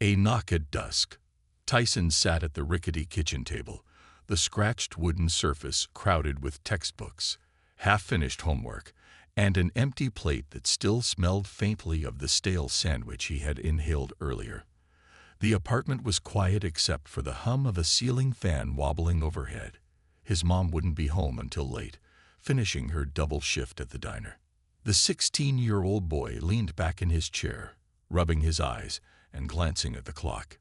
A knock at dusk. Tyson sat at the rickety kitchen table, the scratched wooden surface crowded with textbooks, half-finished homework, and an empty plate that still smelled faintly of the stale sandwich he had inhaled earlier. The apartment was quiet except for the hum of a ceiling fan wobbling overhead. His mom wouldn't be home until late, finishing her double shift at the diner. The 16-year-old boy leaned back in his chair, rubbing his eyes and glancing at the clock.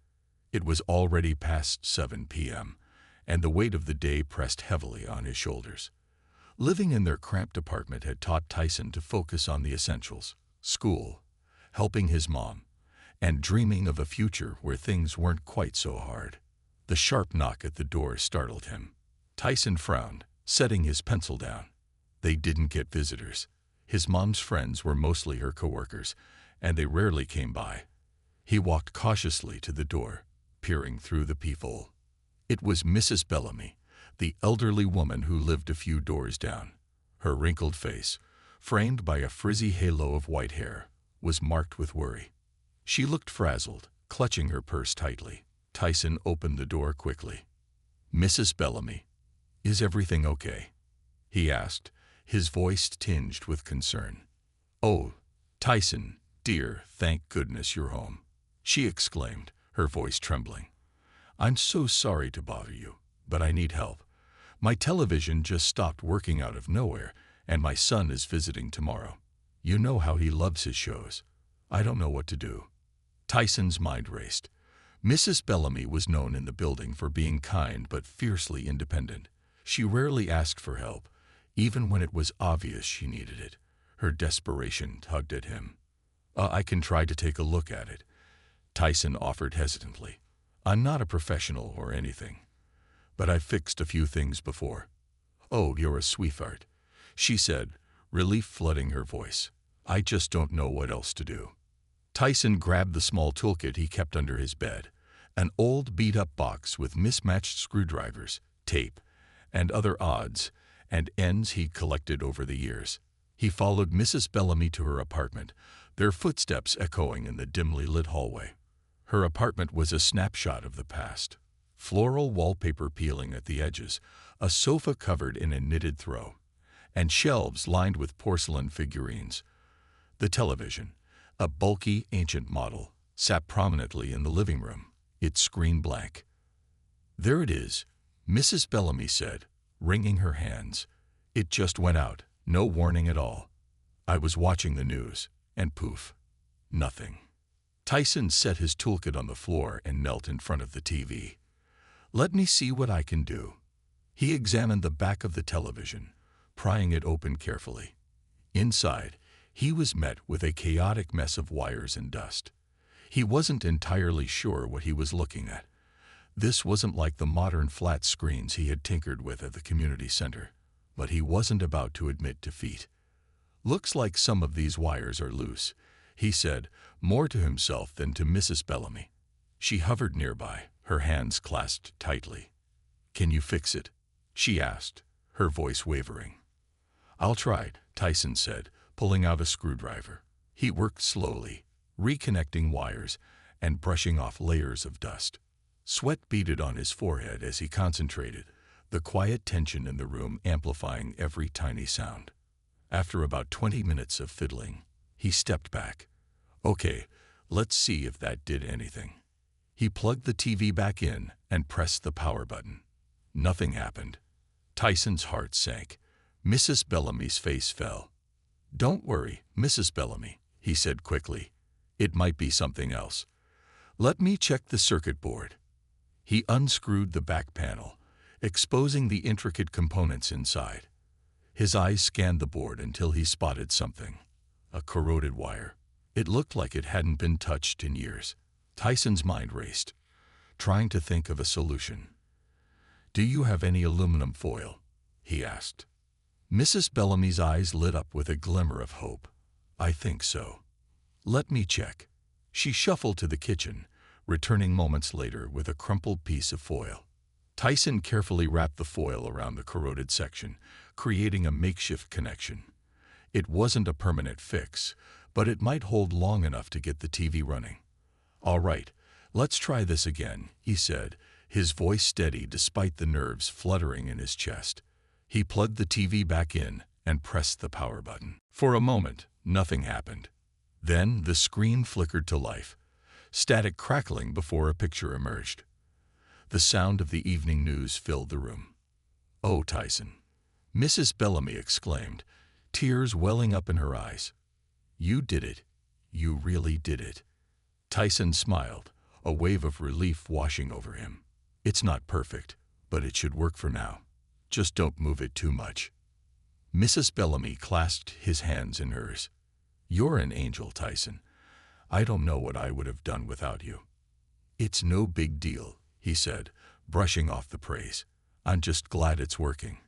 It was already past 7 p.m., and the weight of the day pressed heavily on his shoulders. Living in their cramped apartment had taught Tyson to focus on the essentials: school, helping his mom, and dreaming of a future where things weren't quite so hard. The sharp knock at the door startled him. Tyson frowned, setting his pencil down. They didn't get visitors. His mom's friends were mostly her coworkers, and they rarely came by. He walked cautiously to the door, peering through the peephole. It was Mrs. Bellamy, the elderly woman who lived a few doors down. Her wrinkled face, framed by a frizzy halo of white hair, was marked with worry. She looked frazzled, clutching her purse tightly. Tyson opened the door quickly. "Mrs. Bellamy, is everything okay?" he asked, his voice tinged with concern. "Oh, Tyson, dear, thank goodness you're home," she exclaimed, her voice trembling. "I'm so sorry to bother you, but I need help. My television just stopped working out of nowhere, and my son is visiting tomorrow. You know how he loves his shows. I don't know what to do." Tyson's mind raced. Mrs. Bellamy was known in the building for being kind but fiercely independent. She rarely asked for help, even when it was obvious she needed it. Her desperation tugged at him. I can try to take a look at it," Tyson offered hesitantly. "I'm not a professional or anything, but I've fixed a few things before." "Oh, you're a sweetheart," she said, relief flooding her voice. "I just don't know what else to do." Tyson grabbed the small toolkit he kept under his bed, an old beat-up box with mismatched screwdrivers, tape, and other odds and ends he'd collected over the years. He followed Mrs. Bellamy to her apartment, their footsteps echoing in the dimly lit hallway. Her apartment was a snapshot of the past. Floral wallpaper peeling at the edges, a sofa covered in a knitted throw, and shelves lined with porcelain figurines. The television, a bulky, ancient model, sat prominently in the living room, its screen blank. "There it is," Mrs. Bellamy said, wringing her hands. "It just went out, no warning at all. I was watching the news, and poof, nothing." Tyson set his toolkit on the floor and knelt in front of the TV. "Let me see what I can do." He examined the back of the television, prying it open carefully. Inside, he was met with a chaotic mess of wires and dust. He wasn't entirely sure what he was looking at. This wasn't like the modern flat screens he had tinkered with at the community center, but he wasn't about to admit defeat. "Looks like some of these wires are loose," he said, more to himself than to Mrs. Bellamy. She hovered nearby, her hands clasped tightly. "Can you fix it?" she asked, her voice wavering. "I'll try," Tyson said, pulling out a screwdriver. He worked slowly, reconnecting wires and brushing off layers of dust. Sweat beaded on his forehead as he concentrated, the quiet tension in the room amplifying every tiny sound. After about 20 minutes of fiddling, he stepped back. "Okay, let's see if that did anything." He plugged the TV back in and pressed the power button. Nothing happened. Tyson's heart sank. Mrs. Bellamy's face fell. "Don't worry, Mrs. Bellamy," he said quickly. "It might be something else. Let me check the circuit board." He unscrewed the back panel, exposing the intricate components inside. His eyes scanned the board until he spotted something. A corroded wire. It looked like it hadn't been touched in years. Tyson's mind raced, trying to think of a solution. "Do you have any aluminum foil?" he asked. Mrs. Bellamy's eyes lit up with a glimmer of hope. "I think so. Let me check." She shuffled to the kitchen, returning moments later with a crumpled piece of foil. Tyson carefully wrapped the foil around the corroded section, creating a makeshift connection. It wasn't a permanent fix, but it might hold long enough to get the TV running. "All right, "Let's try this again," he said, his voice steady despite the nerves fluttering in his chest. He plugged the TV back in and pressed the power button. For a moment, nothing happened. Then the screen flickered to life, static crackling before a picture emerged. The sound of the evening news filled the room. "Oh, Tyson," Mrs. Bellamy exclaimed, tears welling up in her eyes. "You did it. You really did it." Tyson smiled, a wave of relief washing over him. "It's not perfect, but it should work for now. Just don't move it too much." Mrs. Bellamy clasped his hands in hers. "You're an angel, Tyson. I don't know what I would have done without you." "It's no big deal," he said, brushing off the praise. "I'm just glad it's working."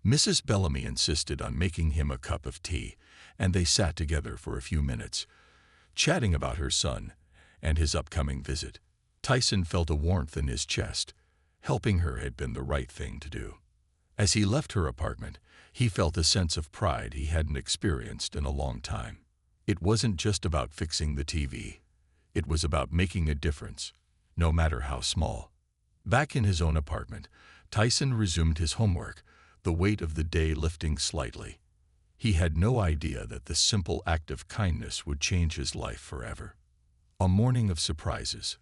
Mrs. Bellamy insisted on making him a cup of tea, and they sat together for a few minutes, chatting about her son and his upcoming visit. Tyson felt a warmth in his chest. Helping her had been the right thing to do. As he left her apartment, he felt a sense of pride he hadn't experienced in a long time. It wasn't just about fixing the TV. It was about making a difference, no matter how small. Back in his own apartment, Tyson resumed his homework, the weight of the day lifting slightly. He had no idea that the simple act of kindness would change his life forever. A morning of surprises.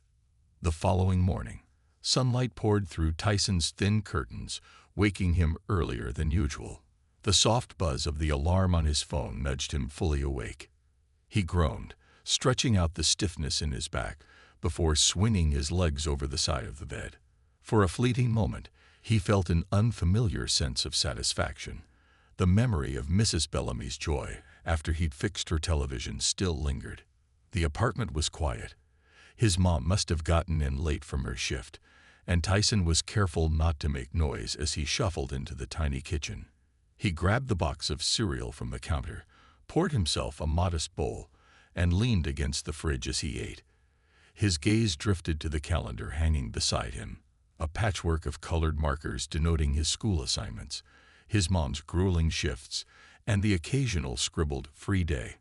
The following morning, sunlight poured through Tyson's thin curtains, waking him earlier than usual. The soft buzz of the alarm on his phone nudged him fully awake. He groaned, stretching out the stiffness in his back before swinging his legs over the side of the bed. For a fleeting moment, he felt an unfamiliar sense of satisfaction. The memory of Mrs. Bellamy's joy after he'd fixed her television still lingered. The apartment was quiet. His mom must have gotten in late from her shift, and Tyson was careful not to make noise as he shuffled into the tiny kitchen. He grabbed the box of cereal from the counter, poured himself a modest bowl, and leaned against the fridge as he ate. His gaze drifted to the calendar hanging beside him, a patchwork of colored markers denoting his school assignments, his mom's grueling shifts, and the occasional scribbled free day.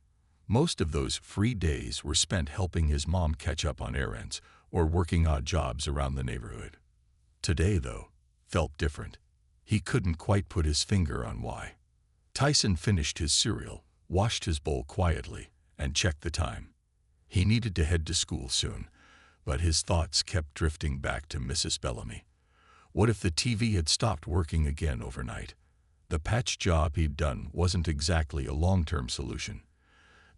Most of those free days were spent helping his mom catch up on errands or working odd jobs around the neighborhood. Today, though, felt different. He couldn't quite put his finger on why. Tyson finished his cereal, washed his bowl quietly, and checked the time. He needed to head to school soon, but his thoughts kept drifting back to Mrs. Bellamy. What if the TV had stopped working again overnight? The patch job he'd done wasn't exactly a long-term solution.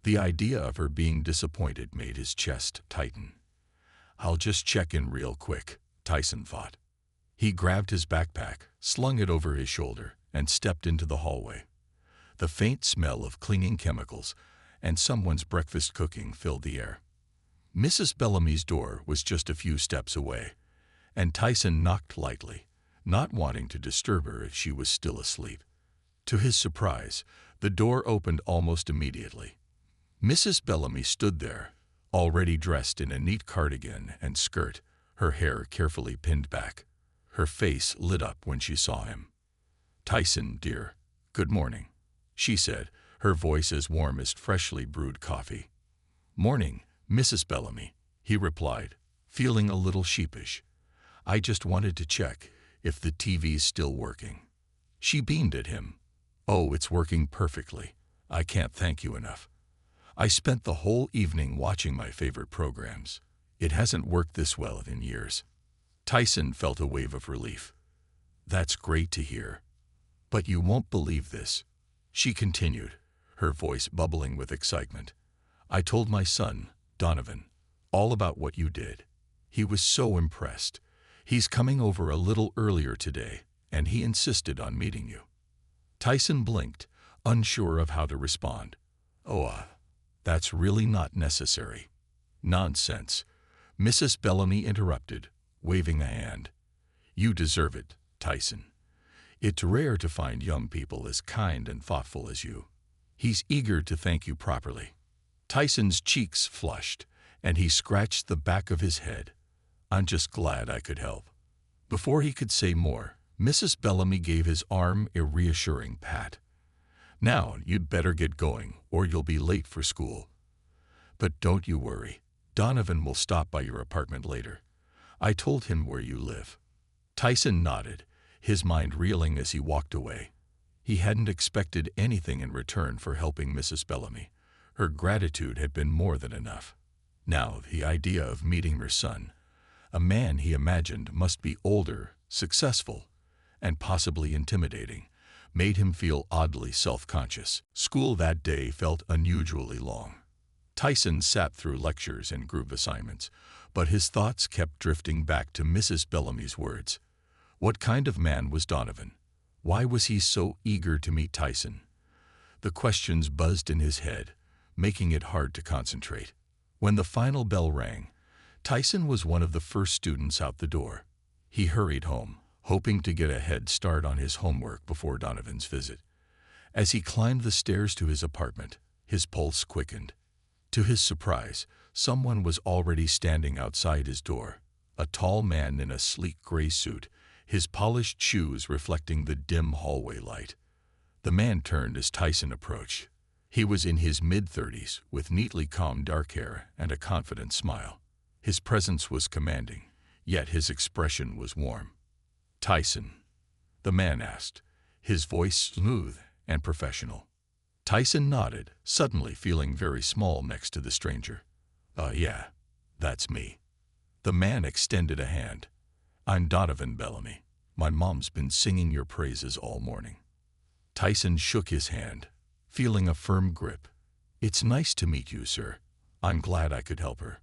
The idea of her being disappointed made his chest tighten. "I'll just check in real quick," Tyson thought. He grabbed his backpack, slung it over his shoulder, and stepped into the hallway. The faint smell of clinging chemicals and someone's breakfast cooking filled the air. Mrs. Bellamy's door was just a few steps away, and Tyson knocked lightly, not wanting to disturb her if she was still asleep. To his surprise, the door opened almost immediately. Mrs. Bellamy stood there, already dressed in a neat cardigan and skirt, her hair carefully pinned back. Her face lit up when she saw him. "Tyson, dear, good morning," she said, her voice as warm as freshly brewed coffee. "Morning, Mrs. Bellamy," he replied, feeling a little sheepish. "I just wanted to check if the TV's still working." She beamed at him. "Oh, it's working perfectly. I can't thank you enough. I spent the whole evening watching my favorite programs. It hasn't worked this well in years." Tyson felt a wave of relief. "That's great to hear. But you won't believe this," she continued, her voice bubbling with excitement. "I told my son, Donovan, all about what you did. He was so impressed. He's coming over a little earlier today, and he insisted on meeting you." Tyson blinked, unsure of how to respond. "Oh, that's really not necessary." "Nonsense," Mrs. Bellamy interrupted, waving a hand. "You deserve it, Tyson. It's rare to find young people as kind and thoughtful as you." He's eager to thank you properly. Tyson's cheeks flushed, and he scratched the back of his head. "I'm just glad I could help." Before he could say more, Mrs. Bellamy gave his arm a reassuring pat. "Now you'd better get going, or you'll be late for school. But don't you worry. Donovan will stop by your apartment later. I told him where you live." Tyson nodded, his mind reeling as he walked away. He hadn't expected anything in return for helping Mrs. Bellamy. Her gratitude had been more than enough. Now, the idea of meeting her son, a man he imagined must be older, successful, and possibly intimidating, made him feel oddly self-conscious. School that day felt unusually long. Tyson sat through lectures and group assignments, but his thoughts kept drifting back to Mrs. Bellamy's words. What kind of man was Donovan? Why was he so eager to meet Tyson? The questions buzzed in his head, making it hard to concentrate. When the final bell rang, Tyson was one of the first students out the door. He hurried home, hoping to get a head start on his homework before Donovan's visit. As he climbed the stairs to his apartment, his pulse quickened. To his surprise, someone was already standing outside his door, a tall man in a sleek gray suit, his polished shoes reflecting the dim hallway light. The man turned as Tyson approached. He was in his mid-30s, with neatly combed dark hair and a confident smile. His presence was commanding, yet his expression was warm. "Tyson?" the man asked, his voice smooth and professional. Tyson nodded, suddenly feeling very small next to the stranger. Yeah, that's me." The man extended a hand. "I'm Donovan Bellamy. My mom's been singing your praises all morning." Tyson shook his hand, feeling a firm grip. "It's nice to meet you, sir. I'm glad I could help her."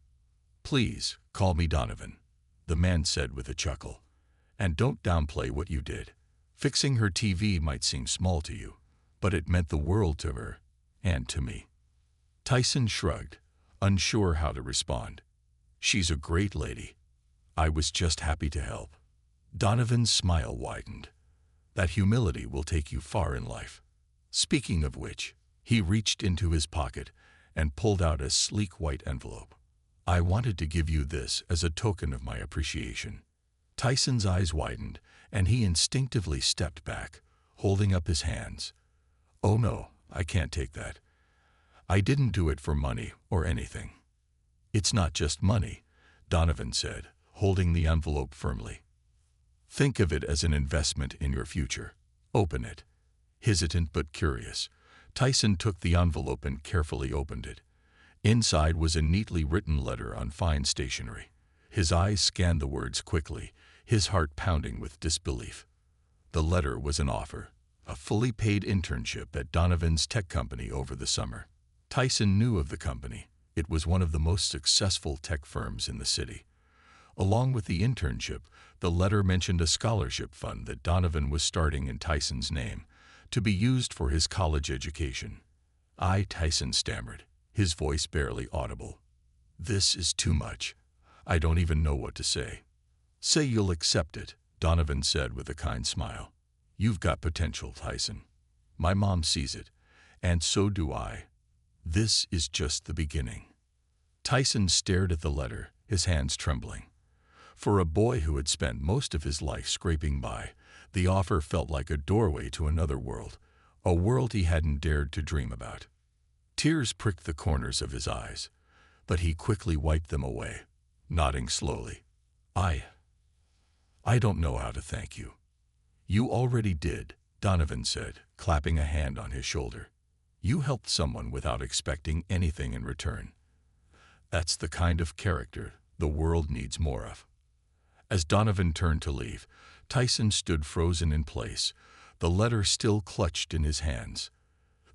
"Please, call me Donovan," the man said with a chuckle. "And don't downplay what you did. Fixing her TV might seem small to you, but it meant the world to her, and to me." Tyson shrugged, unsure how to respond. "She's a great lady. I was just happy to help." Donovan's smile widened. "That humility will take you far in life." Speaking of which, he reached into his pocket and pulled out a sleek white envelope. "I wanted to give you this as a token of my appreciation." Tyson's eyes widened, and he instinctively stepped back, holding up his hands. "Oh no, I can't take that. I didn't do it for money or anything." "It's not just money," Donovan said, holding the envelope firmly. "Think of it as an investment in your future. Open it." Hesitant but curious, Tyson took the envelope and carefully opened it. Inside was a neatly written letter on fine stationery. His eyes scanned the words quickly, his heart pounding with disbelief. The letter was an offer, a fully paid internship at Donovan's tech company over the summer. Tyson knew of the company. It was one of the most successful tech firms in the city. Along with the internship, the letter mentioned a scholarship fund that Donovan was starting in Tyson's name, to be used for his college education. Tyson stammered, his voice barely audible. "This is too much. I don't even know what to say." "Say you'll accept it," Donovan said with a kind smile. "You've got potential, Tyson. My mom sees it, and so do I. This is just the beginning." Tyson stared at the letter, his hands trembling. For a boy who had spent most of his life scraping by, the offer felt like a doorway to another world, a world he hadn't dared to dream about. Tears pricked the corners of his eyes, but he quickly wiped them away, nodding slowly. I don't know how to thank you." "You already did," Donovan said, clapping a hand on his shoulder. "You helped someone without expecting anything in return. That's the kind of character the world needs more of." As Donovan turned to leave, Tyson stood frozen in place, the letter still clutched in his hands.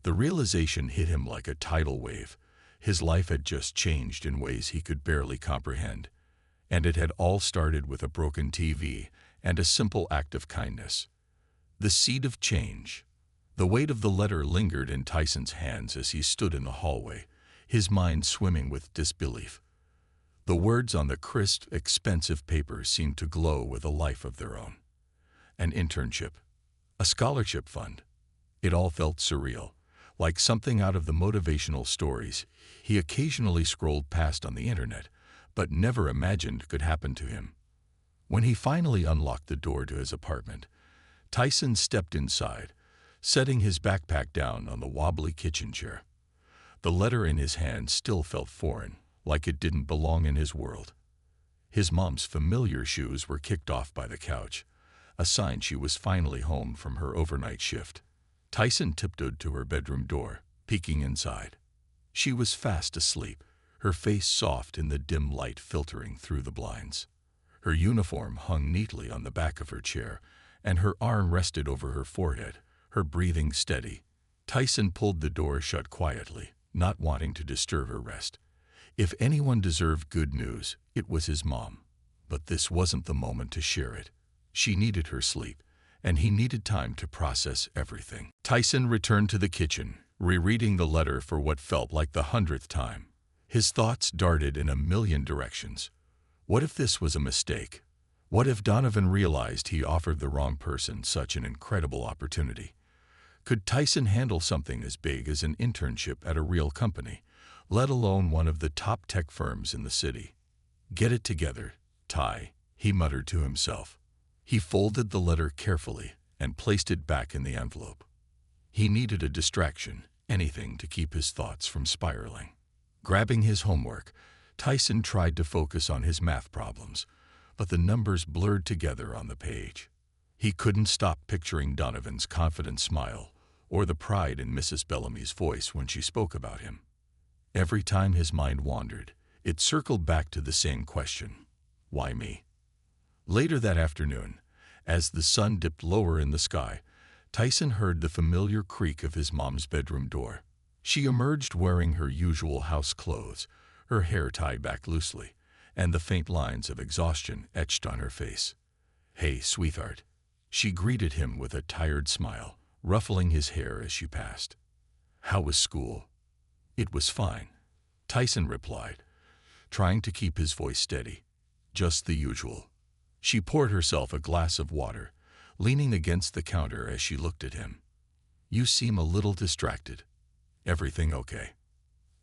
The realization hit him like a tidal wave. His life had just changed in ways he could barely comprehend. And it had all started with a broken TV and a simple act of kindness. The seed of change. The weight of the letter lingered in Tyson's hands as he stood in the hallway, his mind swimming with disbelief. The words on the crisp, expensive paper seemed to glow with a life of their own. An internship. A scholarship fund. It all felt surreal, like something out of the motivational stories he occasionally scrolled past on the internet, but never imagined could happen to him. When he finally unlocked the door to his apartment, Tyson stepped inside, setting his backpack down on the wobbly kitchen chair. The letter in his hand still felt foreign, like it didn't belong in his world. His mom's familiar shoes were kicked off by the couch, a sign she was finally home from her overnight shift. Tyson tiptoed to her bedroom door, peeking inside. She was fast asleep, her face soft in the dim light filtering through the blinds. Her uniform hung neatly on the back of her chair, and her arm rested over her forehead, her breathing steady. Tyson pulled the door shut quietly, not wanting to disturb her rest. If anyone deserved good news, it was his mom. But this wasn't the moment to share it. She needed her sleep, and he needed time to process everything. Tyson returned to the kitchen, rereading the letter for what felt like the 100th time. His thoughts darted in a million directions. What if this was a mistake? What if Donovan realized he offered the wrong person such an incredible opportunity? Could Tyson handle something as big as an internship at a real company, let alone one of the top tech firms in the city? Get it together, Ty, he muttered to himself. He folded the letter carefully and placed it back in the envelope. He needed a distraction, anything to keep his thoughts from spiraling. Grabbing his homework, Tyson tried to focus on his math problems, but the numbers blurred together on the page. He couldn't stop picturing Donovan's confident smile or the pride in Mrs. Bellamy's voice when she spoke about him. Every time his mind wandered, it circled back to the same question: why me? Later that afternoon, as the sun dipped lower in the sky, Tyson heard the familiar creak of his mom's bedroom door. She emerged wearing her usual house clothes, her hair tied back loosely, and the faint lines of exhaustion etched on her face. "Hey, sweetheart." She greeted him with a tired smile, ruffling his hair as she passed. "How was school?" "It was fine," Tyson replied, trying to keep his voice steady. "Just the usual." She poured herself a glass of water, leaning against the counter as she looked at him. "You seem a little distracted. Everything okay?"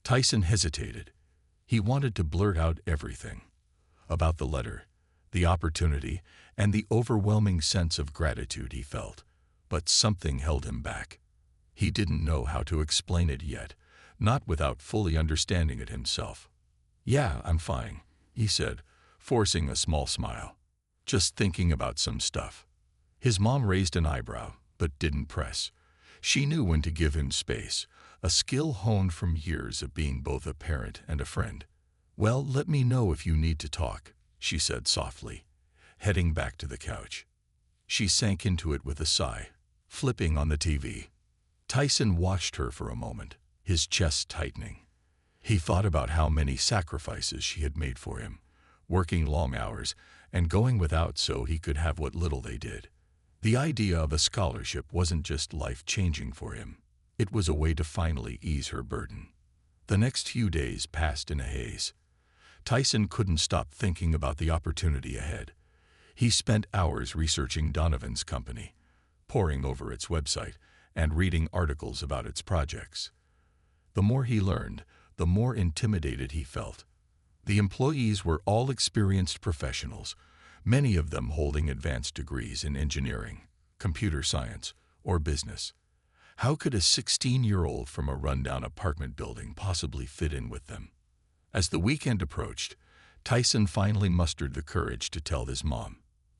Tyson hesitated. He wanted to blurt out everything. About the letter, the opportunity, and the overwhelming sense of gratitude he felt. But something held him back. He didn't know how to explain it yet, not without fully understanding it himself. "Yeah, I'm fine," he said, forcing a small smile. "Just thinking about some stuff." His mom raised an eyebrow, but didn't press. She knew when to give him space, a skill honed from years of being both a parent and a friend. "Well, let me know if you need to talk," she said softly, heading back to the couch. She sank into it with a sigh, flipping on the TV. Tyson watched her for a moment, his chest tightening. He thought about how many sacrifices she had made for him, working long hours and going without so he could have what little they did. The idea of a scholarship wasn't just life-changing for him. It was a way to finally ease her burden. The next few days passed in a haze. Tyson couldn't stop thinking about the opportunity ahead. He spent hours researching Donovan's company, poring over its website, and reading articles about its projects. The more he learned, the more intimidated he felt. The employees were all experienced professionals, many of them holding advanced degrees in engineering, computer science, or business. How could a 16-year-old from a rundown apartment building possibly fit in with them? As the weekend approached, Tyson finally mustered the courage to tell his mom.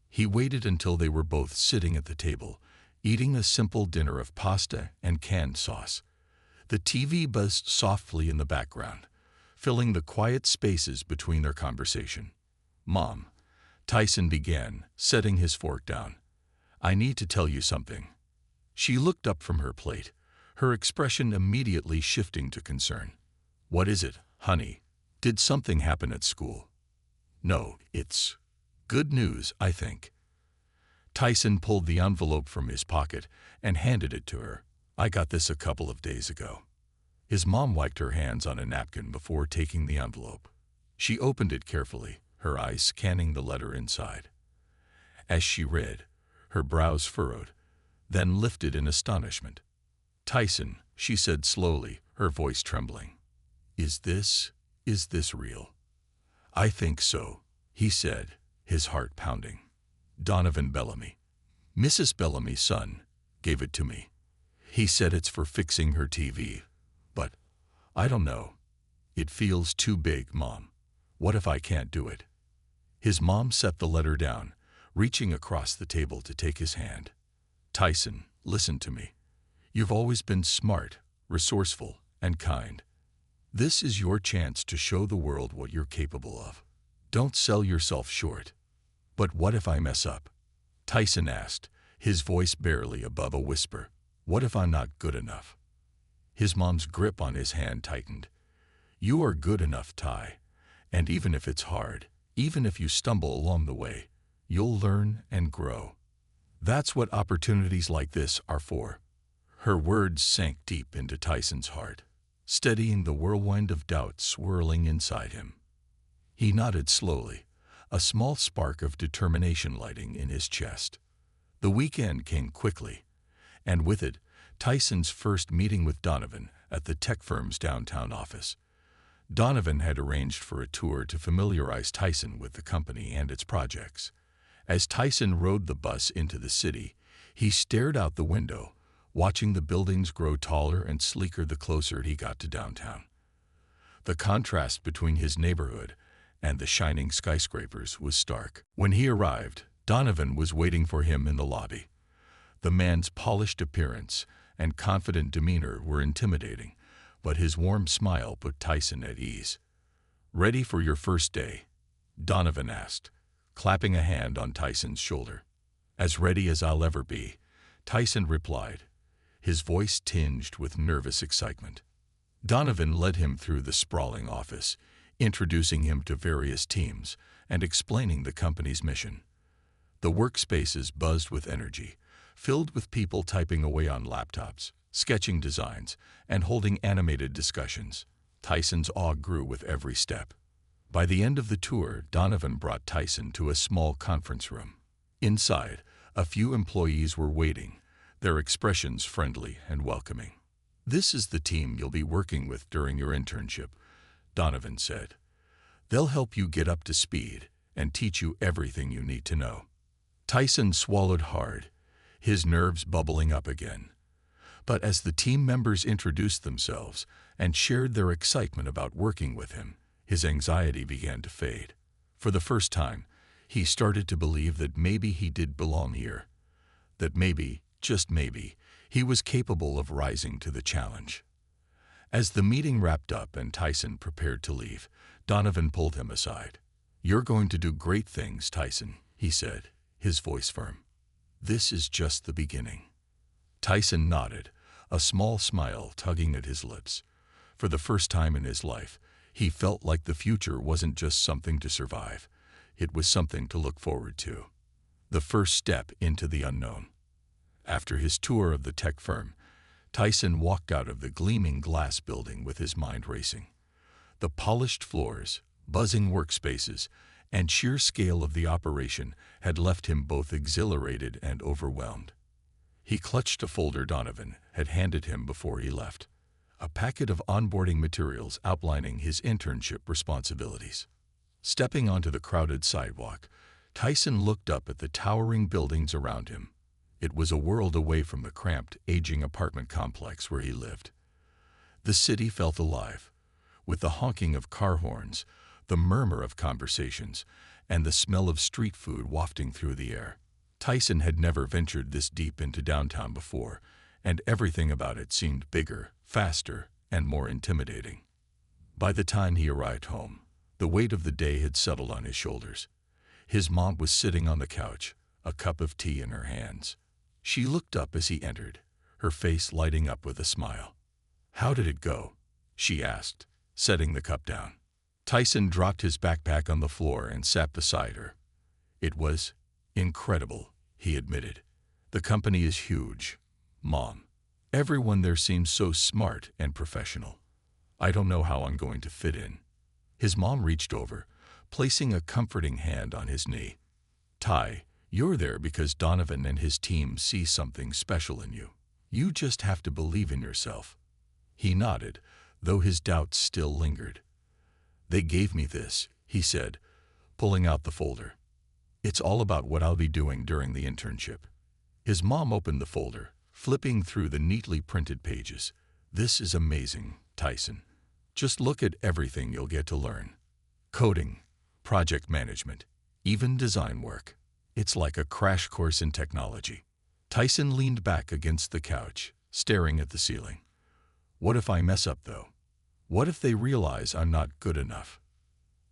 He waited until they were both sitting at the table, eating a simple dinner of pasta and canned sauce. The TV buzzed softly in the background, filling the quiet spaces between their conversation. "Mom," Tyson began, setting his fork down, "I need to tell you something." She looked up from her plate, her expression immediately shifting to concern. "What is it, honey? Did something happen at school?" "No, it's good news, I think." Tyson pulled the envelope from his pocket and handed it to her. "I got this a couple of days ago." His mom wiped her hands on a napkin before taking the envelope. She opened it carefully, her eyes scanning the letter inside. As she read, her brows furrowed, then lifted in astonishment. "Tyson," she said slowly, her voice trembling. Is this real?" "I think so," he said, his heart pounding. "Donovan Bellamy, Mrs. Bellamy's son, gave it to me. He said it's for fixing her TV. But I don't know. "It feels too big, Mom. What if I can't do it?" His mom set the letter down, reaching across the table to take his hand. "Tyson, listen to me. You've always been smart, resourceful, and kind. This is your chance to show the world what you're capable of. Don't sell yourself short." "But what if I mess up?" Tyson asked, his voice barely above a whisper. "What if I'm not good enough?" His mom's grip on his hand tightened. "You are good enough, Ty. And even if it's hard, even if you stumble along the way, you'll learn and grow. That's what opportunities like this are for." Her words sank deep into Tyson's heart, steadying the whirlwind of doubt swirling inside him. He nodded slowly, a small spark of determination lighting in his chest. The weekend came quickly, and with it, Tyson's first meeting with Donovan at the tech firm's downtown office. Donovan had arranged for a tour to familiarize Tyson with the company and its projects. As Tyson rode the bus into the city, he stared out the window, watching the buildings grow taller and sleeker the closer he got to downtown. The contrast between his neighborhood and the shining skyscrapers was stark. When he arrived, Donovan was waiting for him in the lobby. The man's polished appearance and confident demeanor were intimidating, but his warm smile put Tyson at ease. "Ready for your first day?" Donovan asked, clapping a hand on Tyson's shoulder. "As ready as I'll ever be," Tyson replied, his voice tinged with nervous excitement. Donovan led him through the sprawling office, introducing him to various teams and explaining the company's mission. The workspaces buzzed with energy, filled with people typing away on laptops, sketching designs, and holding animated discussions. Tyson's awe grew with every step. By the end of the tour, Donovan brought Tyson to a small conference room. Inside, a few employees were waiting, their expressions friendly and welcoming. "This is the team you'll be working with during your internship," Donovan said. "They'll help you get up to speed and teach you everything you need to know." Tyson swallowed hard, his nerves bubbling up again. But as the team members introduced themselves and shared their excitement about working with him, his anxiety began to fade. For the first time, he started to believe that maybe he did belong here, that maybe, just maybe, he was capable of rising to the challenge. As the meeting wrapped up and Tyson prepared to leave, Donovan pulled him aside. "You're going to do great things, Tyson," he said, his voice firm. "This is just the beginning." Tyson nodded, a small smile tugging at his lips. For the first time in his life, he felt like the future wasn't just something to survive. It was something to look forward to. The first step into the unknown. After his tour of the tech firm, Tyson walked out of the gleaming glass building with his mind racing. The polished floors, buzzing workspaces, and sheer scale of the operation had left him both exhilarated and overwhelmed. He clutched a folder Donovan had handed him before he left, a packet of onboarding materials outlining his internship responsibilities. Stepping onto the crowded sidewalk, Tyson looked up at the towering buildings around him. It was a world away from the cramped, aging apartment complex where he lived. The city felt alive, with the honking of car horns, the murmur of conversations, and the smell of street food wafting through the air. Tyson had never ventured this deep into downtown before, and everything about it seemed bigger, faster, and more intimidating. By the time he arrived home, the weight of the day had settled on his shoulders. His mom was sitting on the couch, a cup of tea in her hands. She looked up as he entered, her face lighting up with a smile. "How did it go?" she asked, setting the cup down. Tyson dropped his backpack on the floor and sat beside her. "It was incredible," he admitted. "The company is huge, Mom. Everyone there seems so smart and professional. I don't know how I'm going to fit in." His mom reached over, placing a comforting hand on his knee. "Ty, you're there because Donovan and his team see something special in you. You just have to believe in yourself." He nodded, though his doubts still lingered. "They gave me this," he said, pulling out the folder. "It's all about what I'll be doing during the internship." His mom opened the folder, flipping through the neatly printed pages. "This is amazing, Tyson. Just look at everything you'll get to learn. Coding, project management, even design work. It's like a crash course in technology. Tyson leaned back against the couch, staring at the ceiling. What if I mess up, though? What if they realize I'm not good enough?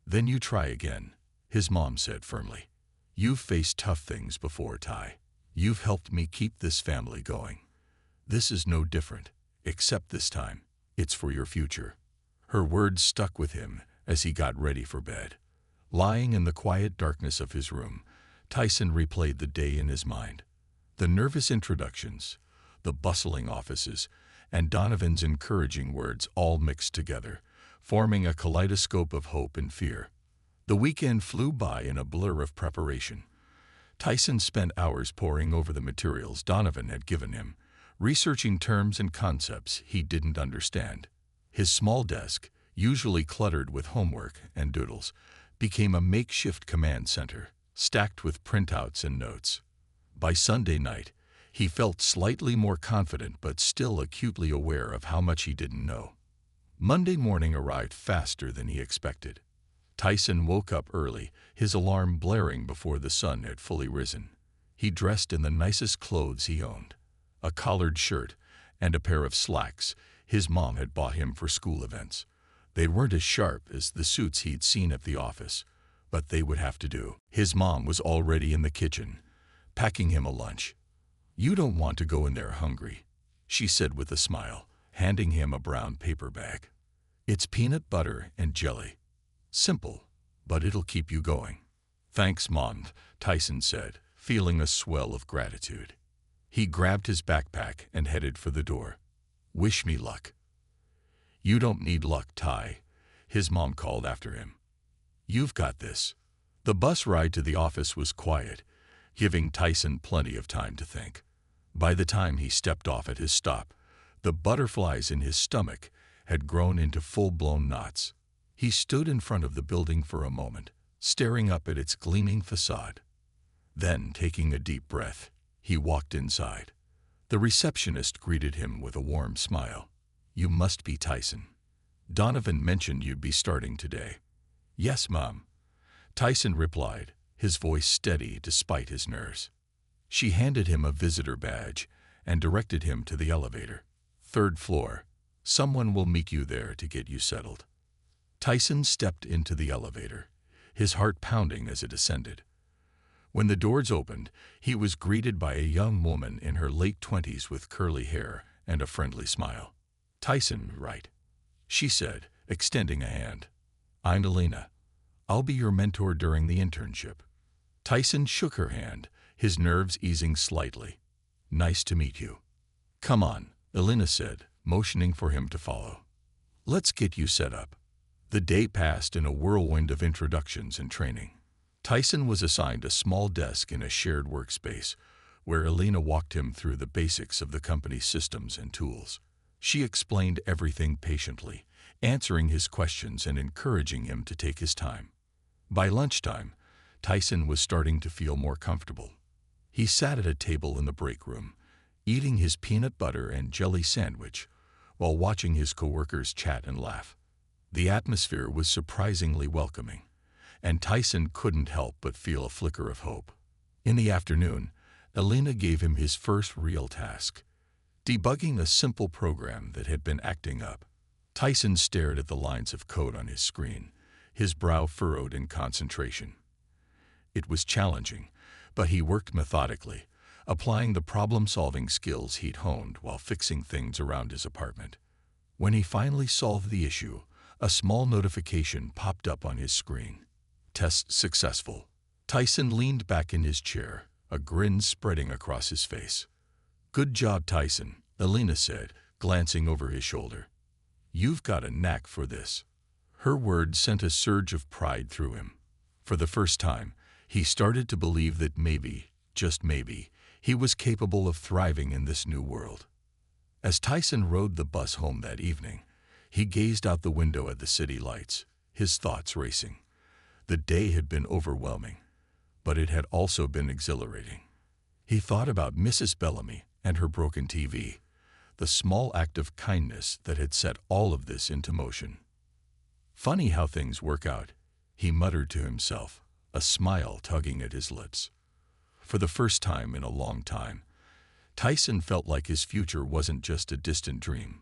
Then you try again, his mom said firmly. You've faced tough things before, Ty. You've helped me keep this family going. This is no different, except this time, it's for your future. Her words stuck with him as he got ready for bed. Lying in the quiet darkness of his room, Tyson replayed the day in his mind. The nervous introductions, the bustling offices, and Donovan's encouraging words all mixed together, forming a kaleidoscope of hope and fear. The weekend flew by in a blur of preparation. Tyson spent hours poring over the materials Donovan had given him, researching terms and concepts he didn't understand. His small desk, usually cluttered with homework and doodles, became a makeshift command center, stacked with printouts and notes. By Sunday night, he felt slightly more confident but still acutely aware of how much he didn't know. Monday morning arrived faster than he expected. Tyson woke up early, his alarm blaring before the sun had fully risen. He dressed in the nicest clothes he owned, a collared shirt and a pair of slacks his mom had bought him for school events. They weren't as sharp as the suits he'd seen at the office, but they would have to do. His mom was already in the kitchen, packing him a lunch. You don't want to go in there hungry, she said with a smile, handing him a brown paper bag. It's peanut butter and jelly. Simple, but it'll keep you going. Thanks, Mom, Tyson said, feeling a swell of gratitude. He grabbed his backpack and headed for the door. Wish me luck. You don't need luck, Ty, his mom called after him. You've got this. The bus ride to the office was quiet, giving Tyson plenty of time to think. By the time he stepped off at his stop, the butterflies in his stomach had grown into full-blown knots. He stood in front of the building for a moment, staring up at its gleaming facade. Then, taking a deep breath, he walked inside. The receptionist greeted him with a warm smile. You must be Tyson. Donovan mentioned you'd be starting today. Yes, Mom. Tyson replied, his voice steady despite his nerves. She handed him a visitor badge and directed him to the elevator. 3rd floor. Someone will meet you there to get you settled. Tyson stepped into the elevator, his heart pounding as it ascended. When the doors opened, he was greeted by a young woman in her late 20s with curly hair and a friendly smile. Tyson, right? She said, extending a hand. I'm Elena. I'll be your mentor during the internship. Tyson shook her hand, his nerves easing slightly. Nice to meet you. Come on, Elena said, motioning for him to follow. Let's get you set up. The day passed in a whirlwind of introductions and training. Tyson was assigned a small desk in a shared workspace, where Elena walked him through the basics of the company's systems and tools. She explained everything patiently, answering his questions and encouraging him to take his time. By lunchtime, Tyson was starting to feel more comfortable. He sat at a table in the break room, eating his peanut butter and jelly sandwich, while watching his coworkers chat and laugh. The atmosphere was surprisingly welcoming, and Tyson couldn't help but feel a flicker of hope. In the afternoon, Elena gave him his first real task, debugging a simple program that had been acting up. Tyson stared at the lines of code on his screen, his brow furrowed in concentration. It was challenging, but he worked methodically, applying the problem-solving skills he'd honed while fixing things around his apartment. When he finally solved the issue, a small notification popped up on his screen. Test successful. Tyson leaned back in his chair, a grin spreading across his face. Good job, Tyson, Elena said, glancing over his shoulder. You've got a knack for this. Her words sent a surge of pride through him. For the first time, he started to believe that maybe, just maybe, he was capable of thriving in this new world. As Tyson rode the bus home that evening, he gazed out the window at the city lights, his thoughts racing. The day had been overwhelming, but it had also been exhilarating. He thought about Mrs. Bellamy and her broken TV, the small act of kindness that had set all of this into motion. Funny how things work out, he muttered to himself, a smile tugging at his lips. For the first time in a long time, Tyson felt like his future wasn't just a distant dream.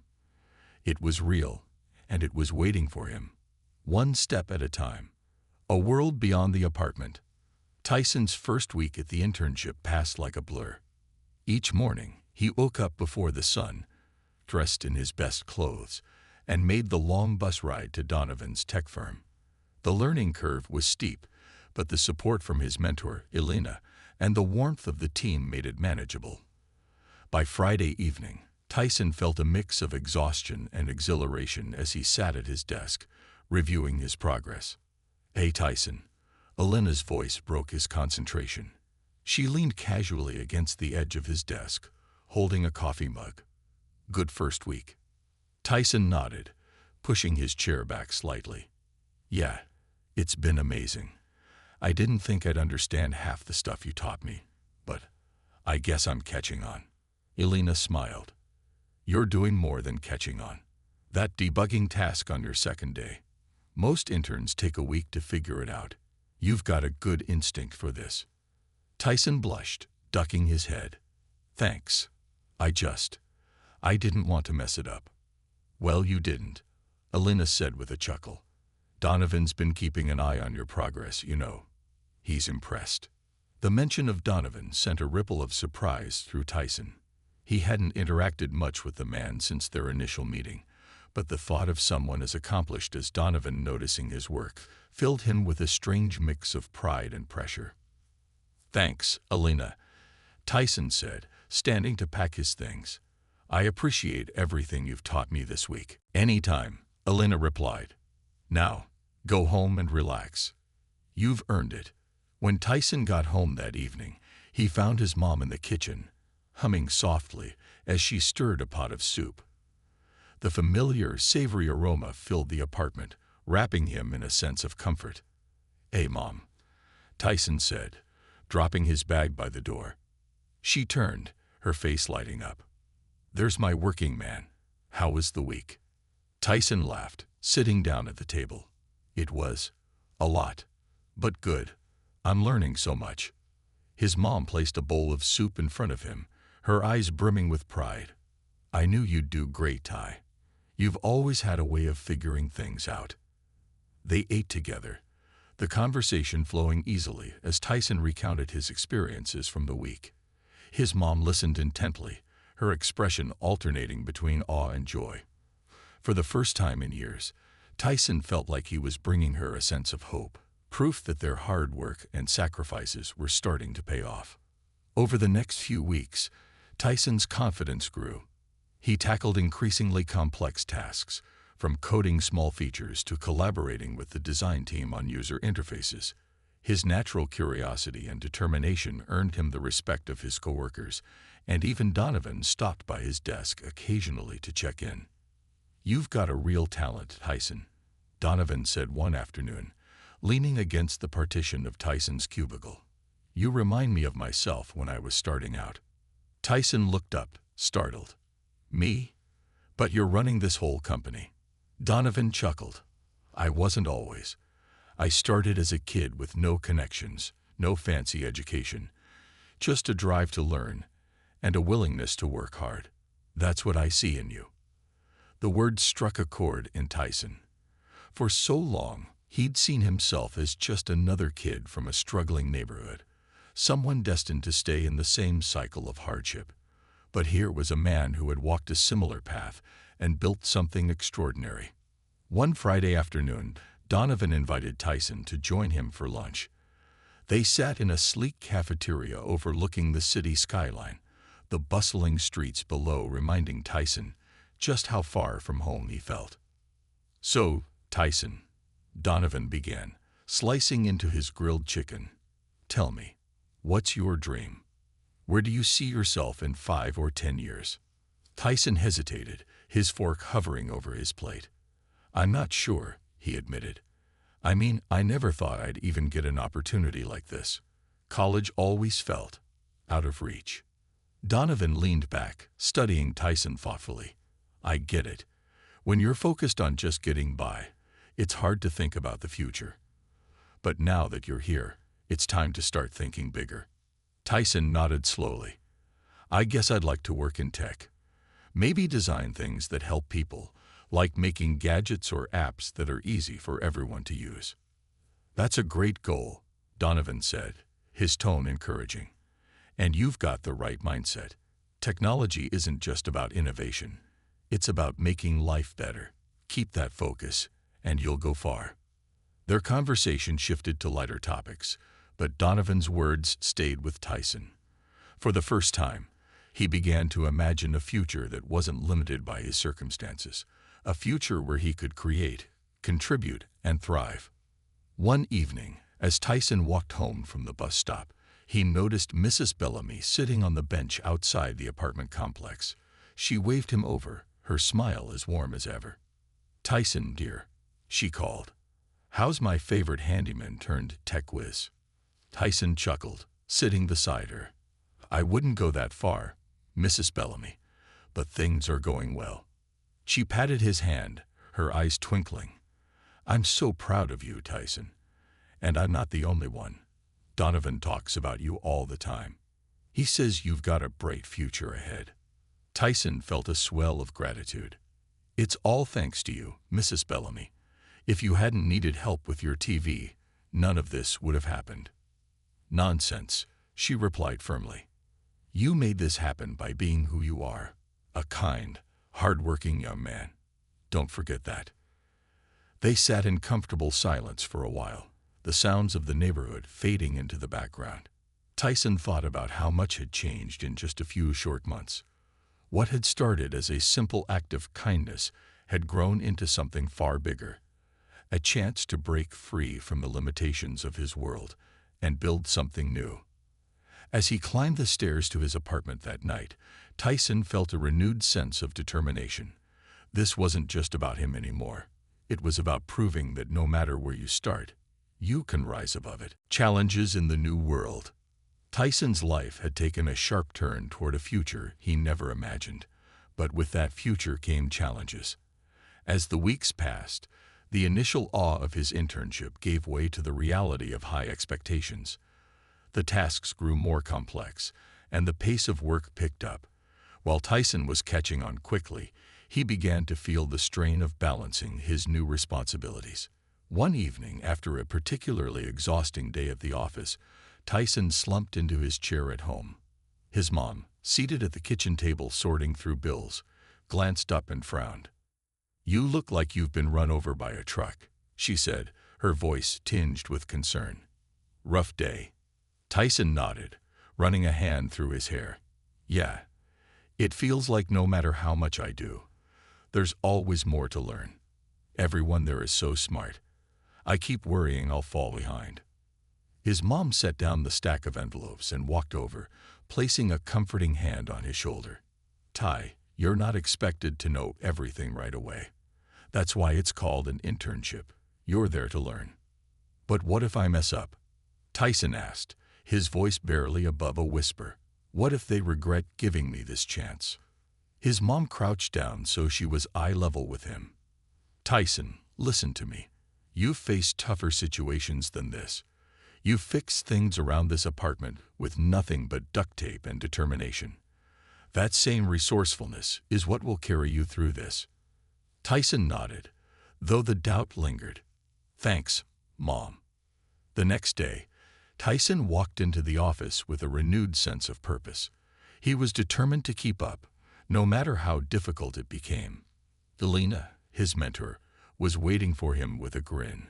It was real, and it was waiting for him, one step at a time. A world beyond the apartment. Tyson's first week at the internship passed like a blur. Each morning, he woke up before the sun, dressed in his best clothes, and made the long bus ride to Donovan's tech firm. The learning curve was steep, but the support from his mentor, Elena, and the warmth of the team made it manageable. By Friday evening, Tyson felt a mix of exhaustion and exhilaration as he sat at his desk, reviewing his progress. "Hey, Tyson." Elena's voice broke his concentration. She leaned casually against the edge of his desk, holding a coffee mug. "Good first week." Tyson nodded, pushing his chair back slightly. "Yeah, it's been amazing. I didn't think I'd understand half the stuff you taught me, but I guess I'm catching on." Elena smiled. "You're doing more than catching on. That debugging task on your second day. Most interns take a week to figure it out. You've got a good instinct for this." Tyson blushed, ducking his head. "Thanks. I didn't want to mess it up." "Well, you didn't," Elena said with a chuckle. "Donovan's been keeping an eye on your progress, you know. He's impressed." The mention of Donovan sent a ripple of surprise through Tyson. He hadn't interacted much with the man since their initial meeting, but the thought of someone as accomplished as Donovan noticing his work filled him with a strange mix of pride and pressure. "Thanks, Elena," Tyson said, standing to pack his things. "I appreciate everything you've taught me this week." "Anytime," Elena replied. "Now, go home and relax. You've earned it." When Tyson got home that evening, he found his mom in the kitchen, humming softly as she stirred a pot of soup. The familiar, savory aroma filled the apartment, wrapping him in a sense of comfort. "Hey, Mom," Tyson said, dropping his bag by the door. She turned, her face lighting up. "There's my working man. How was the week?" Tyson laughed, sitting down at the table. "It was a lot, but good. I'm learning so much." His mom placed a bowl of soup in front of him, her eyes brimming with pride. "I knew you'd do great, Ty. You've always had a way of figuring things out." They ate together, the conversation flowing easily as Tyson recounted his experiences from the week. His mom listened intently, her expression alternating between awe and joy. For the first time in years, Tyson felt like he was bringing her a sense of hope, proof that their hard work and sacrifices were starting to pay off. Over the next few weeks, Tyson's confidence grew. He tackled increasingly complex tasks, from coding small features to collaborating with the design team on user interfaces. His natural curiosity and determination earned him the respect of his coworkers, and even Donovan stopped by his desk occasionally to check in. "You've got a real talent, Tyson," Donovan said one afternoon, leaning against the partition of Tyson's cubicle. "You remind me of myself when I was starting out." Tyson looked up, startled. "Me? But you're running this whole company." Donovan chuckled. "I wasn't always. I started as a kid with no connections, no fancy education, just a drive to learn and a willingness to work hard. That's what I see in you." The words struck a chord in Tyson. For so long, he'd seen himself as just another kid from a struggling neighborhood, someone destined to stay in the same cycle of hardship. But here was a man who had walked a similar path and built something extraordinary. One Friday afternoon, Donovan invited Tyson to join him for lunch. They sat in a sleek cafeteria overlooking the city skyline, the bustling streets below reminding Tyson just how far from home he felt. "So, Tyson," Donovan began, slicing into his grilled chicken, "tell me, what's your dream? Where do you see yourself in 5 or 10 years? Tyson hesitated, his fork hovering over his plate. "I'm not sure," he admitted. "I mean, I never thought I'd even get an opportunity like this. College always felt out of reach." Donovan leaned back, studying Tyson thoughtfully. "I get it. When you're focused on just getting by, It's hard to think about the future. But now that you're here, it's time to start thinking bigger. Tyson nodded slowly. I guess I'd like to work in tech. Maybe design things that help people, like making gadgets or apps that are easy for everyone to use. That's a great goal, Donovan said, his tone encouraging. And you've got the right mindset. Technology isn't just about innovation. It's about making life better. Keep that focus, and you'll go far. Their conversation shifted to lighter topics, but Donovan's words stayed with Tyson. For the first time, he began to imagine a future that wasn't limited by his circumstances, a future where he could create, contribute, and thrive. One evening, as Tyson walked home from the bus stop, he noticed Mrs. Bellamy sitting on the bench outside the apartment complex. She waved him over, her smile as warm as ever. Tyson, dear, she called. How's my favorite handyman turned tech whiz? Tyson chuckled, sitting beside her. I wouldn't go that far, Mrs. Bellamy, but things are going well. She patted his hand, her eyes twinkling. I'm so proud of you, Tyson. And I'm not the only one. Donovan talks about you all the time. He says you've got a bright future ahead. Tyson felt a swell of gratitude. It's all thanks to you, Mrs. Bellamy. If you hadn't needed help with your TV, none of this would have happened. Nonsense, she replied firmly. You made this happen by being who you are, a kind, hard-working young man. Don't forget that. They sat in comfortable silence for a while, the sounds of the neighborhood fading into the background. Tyson thought about how much had changed in just a few short months. What had started as a simple act of kindness had grown into something far bigger, a chance to break free from the limitations of his world and build something new. As he climbed the stairs to his apartment that night, Tyson felt a renewed sense of determination. This wasn't just about him anymore. It was about proving that no matter where you start, you can rise above it. Challenges in the new world. Tyson's life had taken a sharp turn toward a future he never imagined, but with that future came challenges. As the weeks passed, the initial awe of his internship gave way to the reality of high expectations. The tasks grew more complex, and the pace of work picked up. While Tyson was catching on quickly, he began to feel the strain of balancing his new responsibilities. One evening, after a particularly exhausting day at the office, Tyson slumped into his chair at home. His mom, seated at the kitchen table sorting through bills, glanced up and frowned. You look like you've been run over by a truck, she said, her voice tinged with concern. Rough day. Tyson nodded, running a hand through his hair. Yeah, it feels like no matter how much I do, there's always more to learn. Everyone there is so smart. I keep worrying I'll fall behind. His mom set down the stack of envelopes and walked over, placing a comforting hand on his shoulder. Ty, you're not expected to know everything right away. That's why it's called an internship. You're there to learn. But what if I mess up? Tyson asked, his voice barely above a whisper. What if they regret giving me this chance? His mom crouched down so she was eye level with him. Tyson, listen to me. You've faced tougher situations than this. You've fixed things around this apartment with nothing but duct tape and determination. That same resourcefulness is what will carry you through this. Tyson nodded, though the doubt lingered. Thanks, Mom. The next day, Tyson walked into the office with a renewed sense of purpose. He was determined to keep up, no matter how difficult it became. Elena, his mentor, was waiting for him with a grin.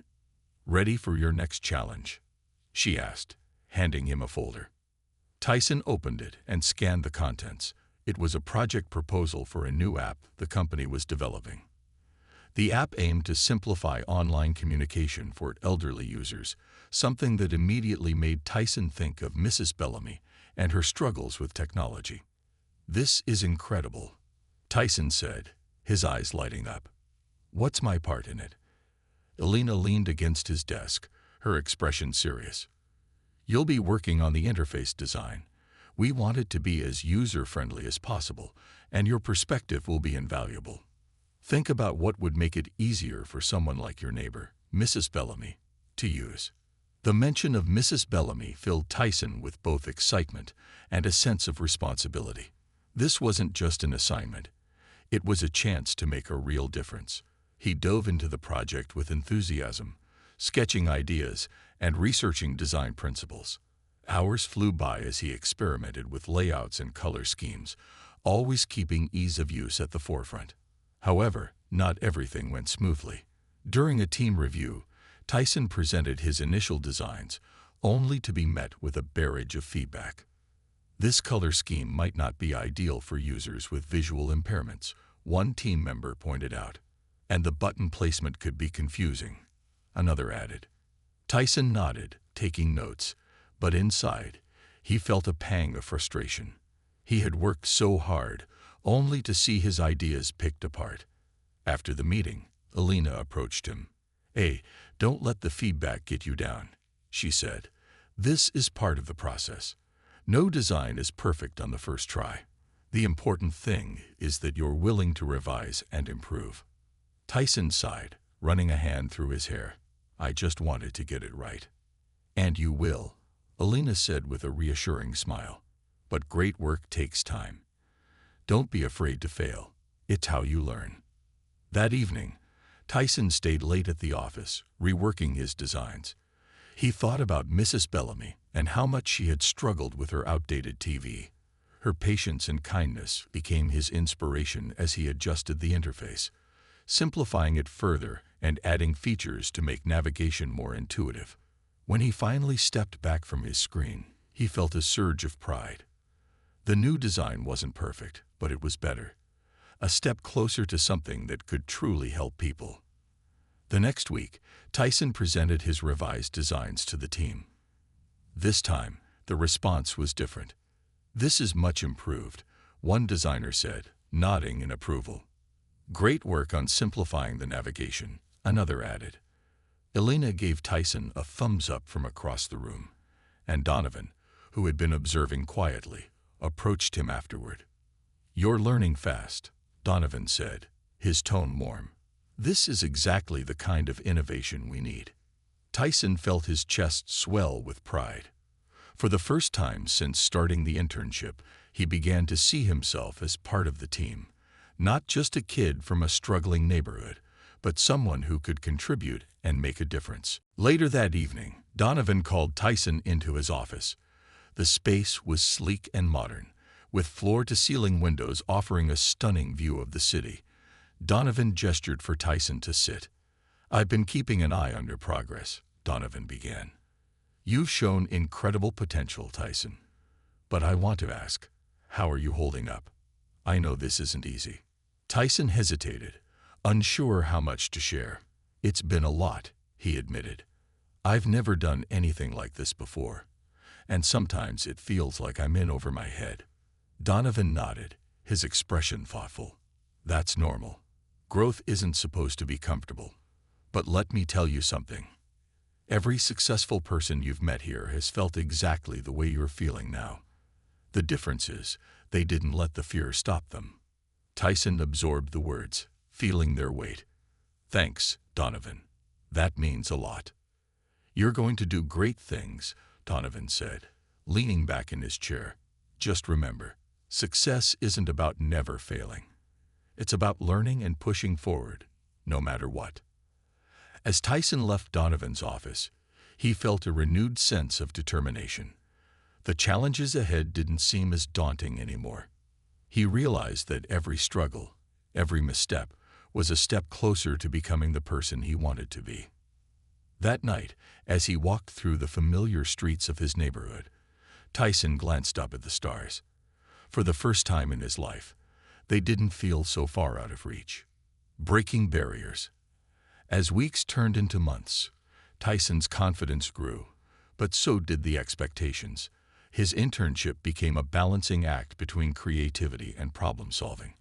Ready for your next challenge? She asked, handing him a folder. Tyson opened it and scanned the contents. It was a project proposal for a new app the company was developing. The app aimed to simplify online communication for elderly users, something that immediately made Tyson think of Mrs. Bellamy and her struggles with technology. This is incredible, Tyson said, his eyes lighting up. What's my part in it? Elena leaned against his desk, her expression serious. You'll be working on the interface design. We want it to be as user-friendly as possible, and your perspective will be invaluable. Think about what would make it easier for someone like your neighbor, Mrs. Bellamy, to use. The mention of Mrs. Bellamy filled Tyson with both excitement and a sense of responsibility. This wasn't just an assignment. It was a chance to make a real difference. He dove into the project with enthusiasm, sketching ideas and researching design principles. Hours flew by as he experimented with layouts and color schemes, always keeping ease of use at the forefront. However, not everything went smoothly. During a team review, Tyson presented his initial designs, only to be met with a barrage of feedback. This color scheme might not be ideal for users with visual impairments, one team member pointed out, and the button placement could be confusing, another added. Tyson nodded, taking notes, but inside, he felt a pang of frustration. He had worked so hard, only to see his ideas picked apart. After the meeting, Alina approached him. "Hey, don't let the feedback get you down," she said. "This is part of the process. No design is perfect on the first try. The important thing is that you're willing to revise and improve." Tyson sighed, running a hand through his hair. "I just wanted to get it right." "And you will," Alina said with a reassuring smile. "But great work takes time. Don't be afraid to fail. It's how you learn." That evening, Tyson stayed late at the office, reworking his designs. He thought about Mrs. Bellamy and how much she had struggled with her outdated TV. Her patience and kindness became his inspiration as he adjusted the interface, simplifying it further and adding features to make navigation more intuitive. When he finally stepped back from his screen, he felt a surge of pride. The new design wasn't perfect, but it was better. A step closer to something that could truly help people. The next week, Tyson presented his revised designs to the team. This time, the response was different. "This is much improved," one designer said, nodding in approval. "Great work on simplifying the navigation," another added. Elena gave Tyson a thumbs up from across the room, and Donovan, who had been observing quietly, approached him afterward. "You're learning fast," Donovan said, his tone warm. "This is exactly the kind of innovation we need." Tyson felt his chest swell with pride. For the first time since starting the internship, he began to see himself as part of the team, not just a kid from a struggling neighborhood, but someone who could contribute and make a difference. Later that evening, Donovan called Tyson into his office. The space was sleek and modern, with floor-to-ceiling windows offering a stunning view of the city. Donovan gestured for Tyson to sit. "I've been keeping an eye on your progress," Donovan began. "You've shown incredible potential, Tyson. But I want to ask, how are you holding up? I know this isn't easy." Tyson hesitated, unsure how much to share. "It's been a lot," he admitted. "I've never done anything like this before, and sometimes it feels like I'm in over my head." Donovan nodded, his expression thoughtful. "That's normal. Growth isn't supposed to be comfortable. But let me tell you something. Every successful person you've met here has felt exactly the way you're feeling now. The difference is, they didn't let the fear stop them." Tyson absorbed the words, feeling their weight. "Thanks, Donovan. That means a lot." "You're going to do great things," Donovan said, leaning back in his chair. "Just remember, success isn't about never failing. It's about learning and pushing forward, no matter what." As Tyson left Donovan's office, he felt a renewed sense of determination. The challenges ahead didn't seem as daunting anymore. He realized that every struggle, every misstep, was a step closer to becoming the person he wanted to be. That night, as he walked through the familiar streets of his neighborhood, Tyson glanced up at the stars. For the first time in his life, they didn't feel so far out of reach. Breaking barriers. As weeks turned into months, Tyson's confidence grew, but so did the expectations. His internship became a balancing act between creativity and problem-solving,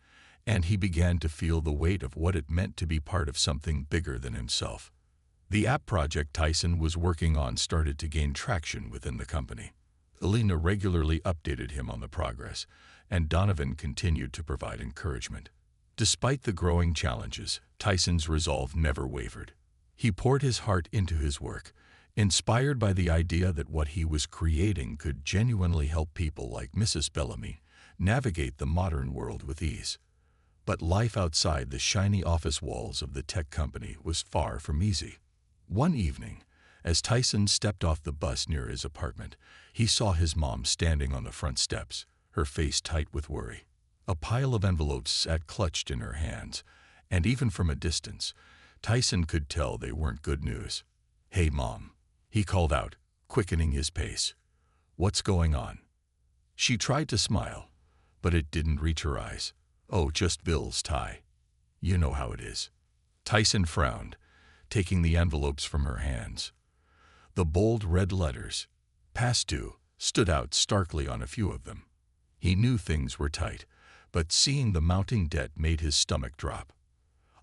and he began to feel the weight of what it meant to be part of something bigger than himself. The app project Tyson was working on started to gain traction within the company. Alina regularly updated him on the progress, and Donovan continued to provide encouragement. Despite the growing challenges, Tyson's resolve never wavered. He poured his heart into his work, inspired by the idea that what he was creating could genuinely help people like Mrs. Bellamy navigate the modern world with ease. But life outside the shiny office walls of the tech company was far from easy. One evening, as Tyson stepped off the bus near his apartment, he saw his mom standing on the front steps, her face tight with worry. A pile of envelopes sat clutched in her hands, and even from a distance, Tyson could tell they weren't good news. "Hey, Mom," he called out, quickening his pace. "What's going on?" She tried to smile, but it didn't reach her eyes. "Oh, just bills, Ty. You know how it is." Tyson frowned, taking the envelopes from her hands. The bold red letters, "Past due," stood out starkly on a few of them. He knew things were tight, but seeing the mounting debt made his stomach drop.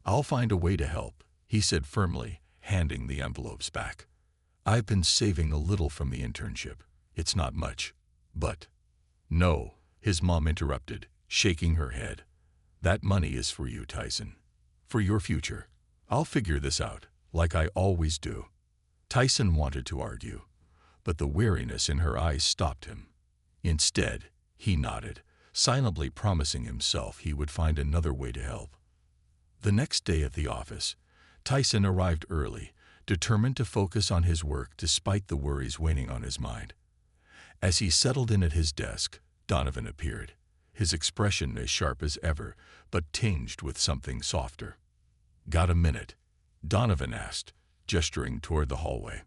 "I'll find a way to help," he said firmly, handing the envelopes back. "I've been saving a little from the internship. It's not much, but—" "No," his mom interrupted, shaking her head. "That money is for you, Tyson. For your future. I'll figure this out, like I always do." Tyson wanted to argue, but the weariness in her eyes stopped him. Instead, he nodded, silently promising himself he would find another way to help. The next day at the office, Tyson arrived early, determined to focus on his work despite the worries weighing on his mind. As he settled in at his desk, Donovan appeared, his expression as sharp as ever, but tinged with something softer. "Got a minute?" Donovan asked, gesturing toward the hallway.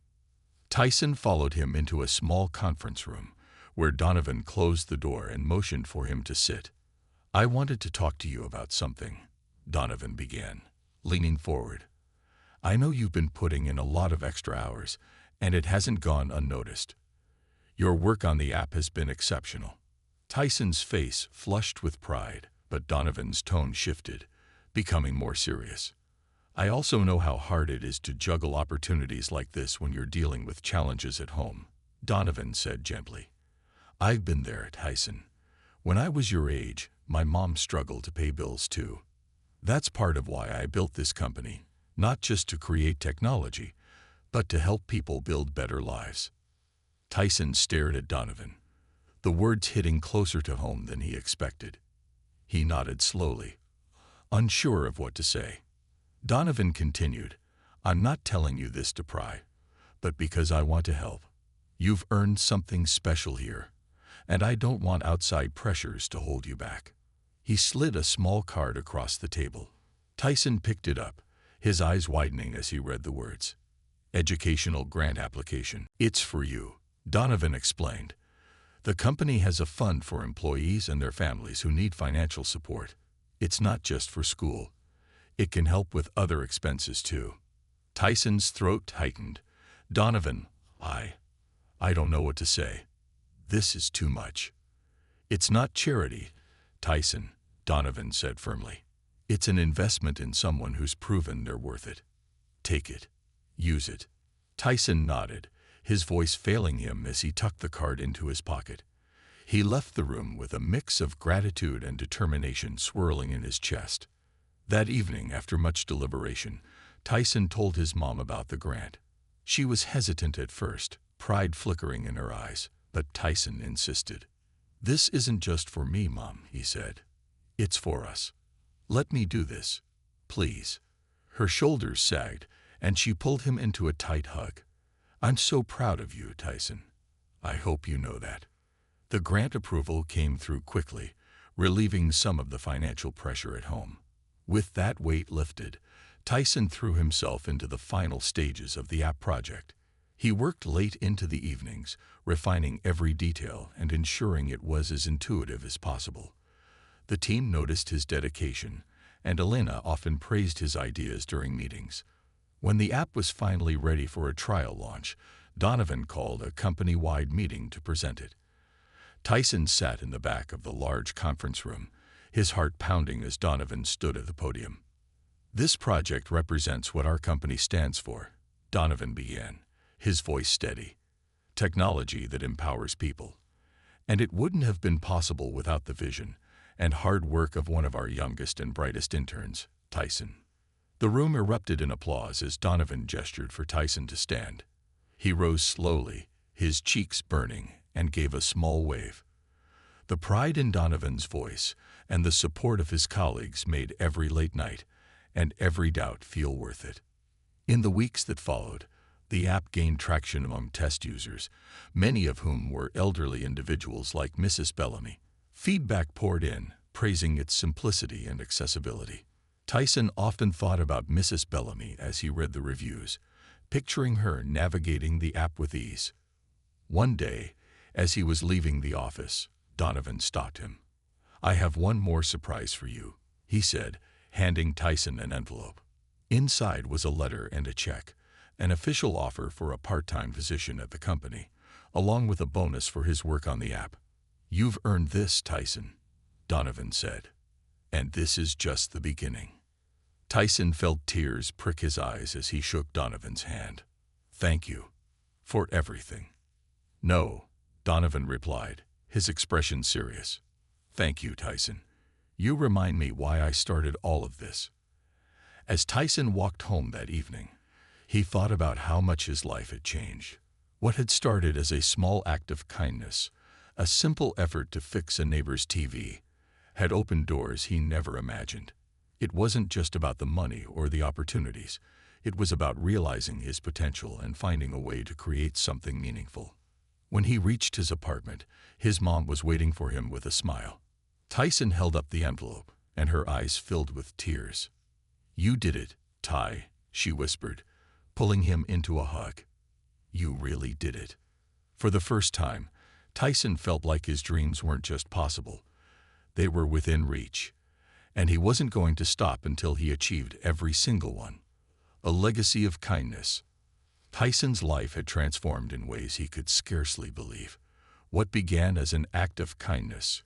Tyson followed him into a small conference room, where Donovan closed the door and motioned for him to sit. "I wanted to talk to you about something," Donovan began, leaning forward. "I know you've been putting in a lot of extra hours, and it hasn't gone unnoticed. Your work on the app has been exceptional." Tyson's face flushed with pride, but Donovan's tone shifted, becoming more serious. "I also know how hard it is to juggle opportunities like this when you're dealing with challenges at home," Donovan said gently. "I've been there, Tyson. When I was your age, my mom struggled to pay bills too. That's part of why I built this company, not just to create technology, but to help people build better lives." Tyson stared at Donovan, the words hitting closer to home than he expected. He nodded slowly, unsure of what to say. Donovan continued, "I'm not telling you this to pry, but because I want to help. You've earned something special here, and I don't want outside pressures to hold you back." He slid a small card across the table. Tyson picked it up, his eyes widening as he read the words. "Educational grant application. It's for you," Donovan explained. "The company has a fund for employees and their families who need financial support. It's not just for school. It can help with other expenses too." Tyson's throat tightened. "Donovan, I don't know what to say. This is too much." "It's not charity, Tyson," Donovan said firmly. "It's an investment in someone who's proven they're worth it. Take it. Use it." Tyson nodded, his voice failing him as he tucked the card into his pocket. He left the room with a mix of gratitude and determination swirling in his chest. That evening, after much deliberation, Tyson told his mom about the grant. She was hesitant at first, pride flickering in her eyes, but Tyson insisted. "This isn't just for me, Mom," he said. "It's for us. Let me do this, please." Her shoulders sagged, and she pulled him into a tight hug. "I'm so proud of you, Tyson. I hope you know that." The grant approval came through quickly, relieving some of the financial pressure at home. With that weight lifted, Tyson threw himself into the final stages of the app project. He worked late into the evenings, refining every detail and ensuring it was as intuitive as possible. The team noticed his dedication, and Elena often praised his ideas during meetings. When the app was finally ready for a trial launch, Donovan called a company-wide meeting to present it. Tyson sat in the back of the large conference room, his heart pounding as Donovan stood at the podium. "This project represents what our company stands for," Donovan began, his voice steady. "Technology that empowers people. And it wouldn't have been possible without the vision and hard work of one of our youngest and brightest interns, Tyson." The room erupted in applause as Donovan gestured for Tyson to stand. He rose slowly, his cheeks burning, and gave a small wave. The pride in Donovan's voice and the support of his colleagues made every late night and every doubt feel worth it. In the weeks that followed, the app gained traction among test users, many of whom were elderly individuals like Mrs. Bellamy. Feedback poured in, praising its simplicity and accessibility. Tyson often thought about Mrs. Bellamy as he read the reviews, picturing her navigating the app with ease. One day, as he was leaving the office, Donovan stopped him. "I have one more surprise for you," he said, handing Tyson an envelope. Inside was a letter and a check, an official offer for a part-time position at the company, along with a bonus for his work on the app. "You've earned this, Tyson," Donovan said. "And this is just the beginning." Tyson felt tears prick his eyes as he shook Donovan's hand. "Thank you for everything." "No," Donovan replied, his expression serious. "Thank you, Tyson. You remind me why I started all of this." As Tyson walked home that evening, he thought about how much his life had changed. What had started as a small act of kindness, a simple effort to fix a neighbor's TV, had opened doors he never imagined. It wasn't just about the money or the opportunities. It was about realizing his potential and finding a way to create something meaningful. When he reached his apartment, his mom was waiting for him with a smile. Tyson held up the envelope, and her eyes filled with tears. "You did it, Ty," she whispered, pulling him into a hug. "You really did it." For the first time, Tyson felt like his dreams weren't just possible. They were within reach, and he wasn't going to stop until he achieved every single one. A legacy of kindness. Tyson's life had transformed in ways he could scarcely believe. What began as an act of kindness,